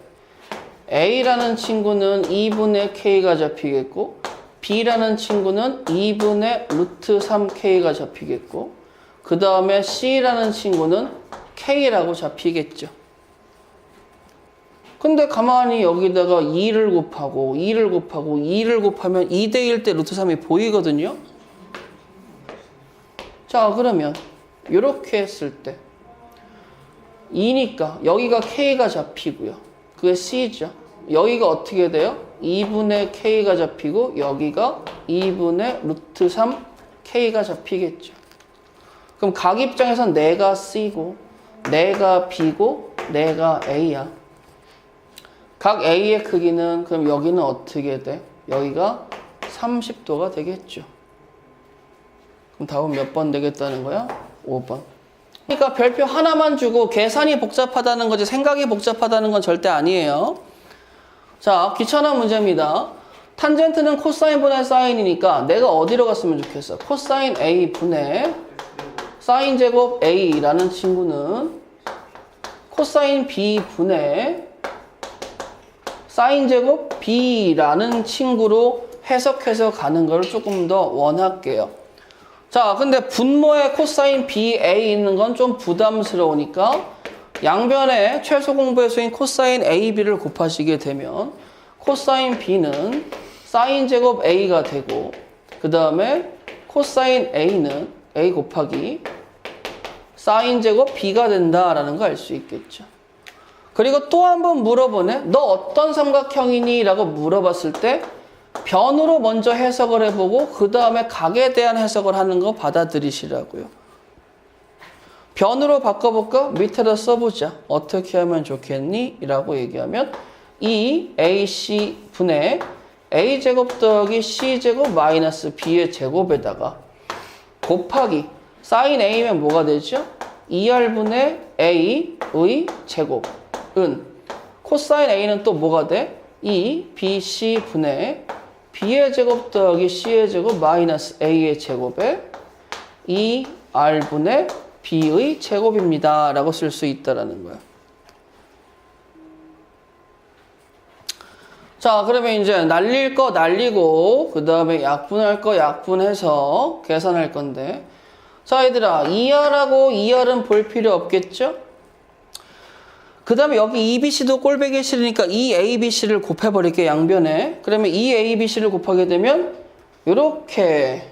A라는 친구는 2분의 K가 잡히겠고 B라는 친구는 2분의 루트 3K가 잡히겠고 그 다음에 C라는 친구는 K라고 잡히겠죠. 근데 가만히 여기다가 2를 곱하고 2를 곱하고 2를 곱하면 2대1 때 루트 3이 보이거든요. 자, 그러면 이렇게 했을 때 2니까 여기가 K가 잡히고요. 그게 C죠. 여기가 어떻게 돼요? 2분의 K가 잡히고 여기가 2분의 루트 3 K가 잡히겠죠. 그럼 각 입장에선 내가 C고 내가 B고 내가 A야. 각 A의 크기는 그럼 여기는 어떻게 돼? 여기가 30도가 되겠죠. 그럼 답은 몇 번 되겠다는 거야? 5번. 그러니까 별표 하나만 주고 계산이 복잡하다는 거지 생각이 복잡하다는 건 절대 아니에요. 자, 귀찮은 문제입니다. 탄젠트는 코사인 분의 사인이니까 내가 어디로 갔으면 좋겠어? 코사인 A 분의 사인 제곱 A라는 친구는 코사인 B 분의 사인 제곱 B라는 친구로 해석해서 가는 걸 조금 더 원할게요. 자, 근데 분모에 코사인 BA 있는 건 좀 부담스러우니까 양변에 최소 공부의 수인 코사인 AB를 곱하시게 되면 코사인 B는 사인 제곱 A가 되고 그 다음에 코사인 A는 A 곱하기 사인 제곱 B가 된다라는 거 알 수 있겠죠. 그리고 또 한 번 물어보네. 너 어떤 삼각형이니? 라고 물어봤을 때 변으로 먼저 해석을 해보고 그 다음에 각에 대한 해석을 하는 거 받아들이시라고요. 변으로 바꿔볼까? 밑에다 써보자. 어떻게 하면 좋겠니? 라고 얘기하면 이 AC 분의 A제곱 더하기 C제곱 마이너스 B의 제곱에다가 곱하기 사인 A면 뭐가 되죠? 2R분의 A의 제곱은 코사인 A는 또 뭐가 돼? 2BC 분의 B의 제곱 더하기 C의 제곱 마이너스 A의 제곱에 2R분의 B의 제곱입니다. 라고 쓸 수 있다라는 거야. 자, 그러면 이제 날릴 거 날리고 그 다음에 약분할 거 약분해서 계산할 건데 자, 얘들아 2R하고 2R은 볼 필요 없겠죠? 그 다음에 여기 EBC도 꼴배기 싫으니까 EABC를 곱해버릴게요. 양변에. 그러면 EABC를 곱하게 되면 이렇게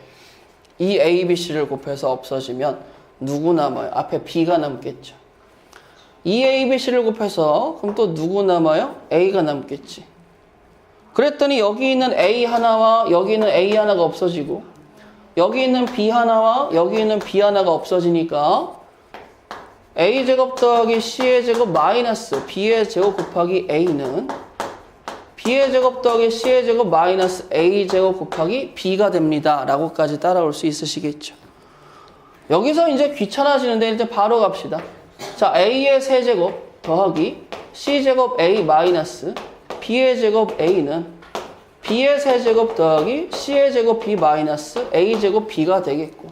EABC를 곱해서 없어지면 누구 남아요? 앞에 B가 남겠죠. EABC를 곱해서 그럼 또 누구 남아요? A가 남겠지. 그랬더니 여기 있는 A 하나와 여기 있는 A 하나가 없어지고 여기 있는 B 하나와 여기 있는 B 하나가 없어지니까 A제곱 더하기 C의 제곱 마이너스 B의 제곱 곱하기 A는 B의 제곱 더하기 C의 제곱 마이너스 A제곱 곱하기 B가 됩니다. 라고까지 따라올 수 있으시겠죠. 여기서 이제 귀찮아지는데 이제 바로 갑시다. 자, A의 세제곱 더하기 C제곱 A 마이너스 B의 제곱 A는 B의 세제곱 더하기 C의 제곱 B 마이너스 A제곱 B가 되겠고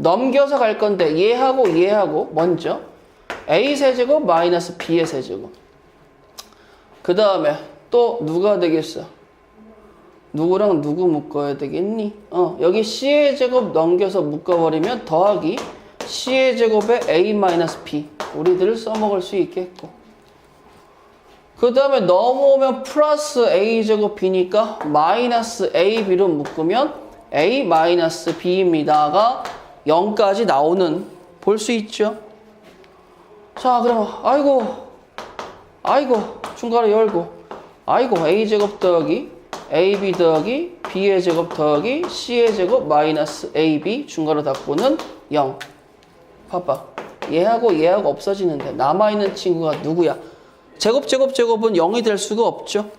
넘겨서 갈 건데 얘하고 먼저 a 세제곱 마이너스 b의 세제곱. 그 다음에 또 누가 되겠어? 누구랑 누구 묶어야 되겠니? 여기 c의 제곱 넘겨서 묶어버리면 더하기 c의 제곱에 a 마이너스 b. 우리들 써먹을 수 있겠고. 그 다음에 넘어오면 플러스 a 제곱 b니까 마이너스 ab로 묶으면 a 마이너스 b입니다가 0까지 나오는 볼 수 있죠. 자, 그럼 아이고 중괄호 열고 아이고 a 제곱 더하기 ab 더하기 b의 제곱 더하기 c의 제곱 마이너스 ab 중괄호 닫고는 0. 봐봐. 얘하고 없어지는데 남아있는 친구가 누구야? 제곱은 0이 될 수가 없죠.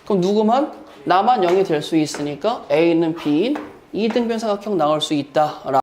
그럼 누구만? 나만 0이 될 수 있으니까 A는 B인 이등변 사각형 나올 수 있다.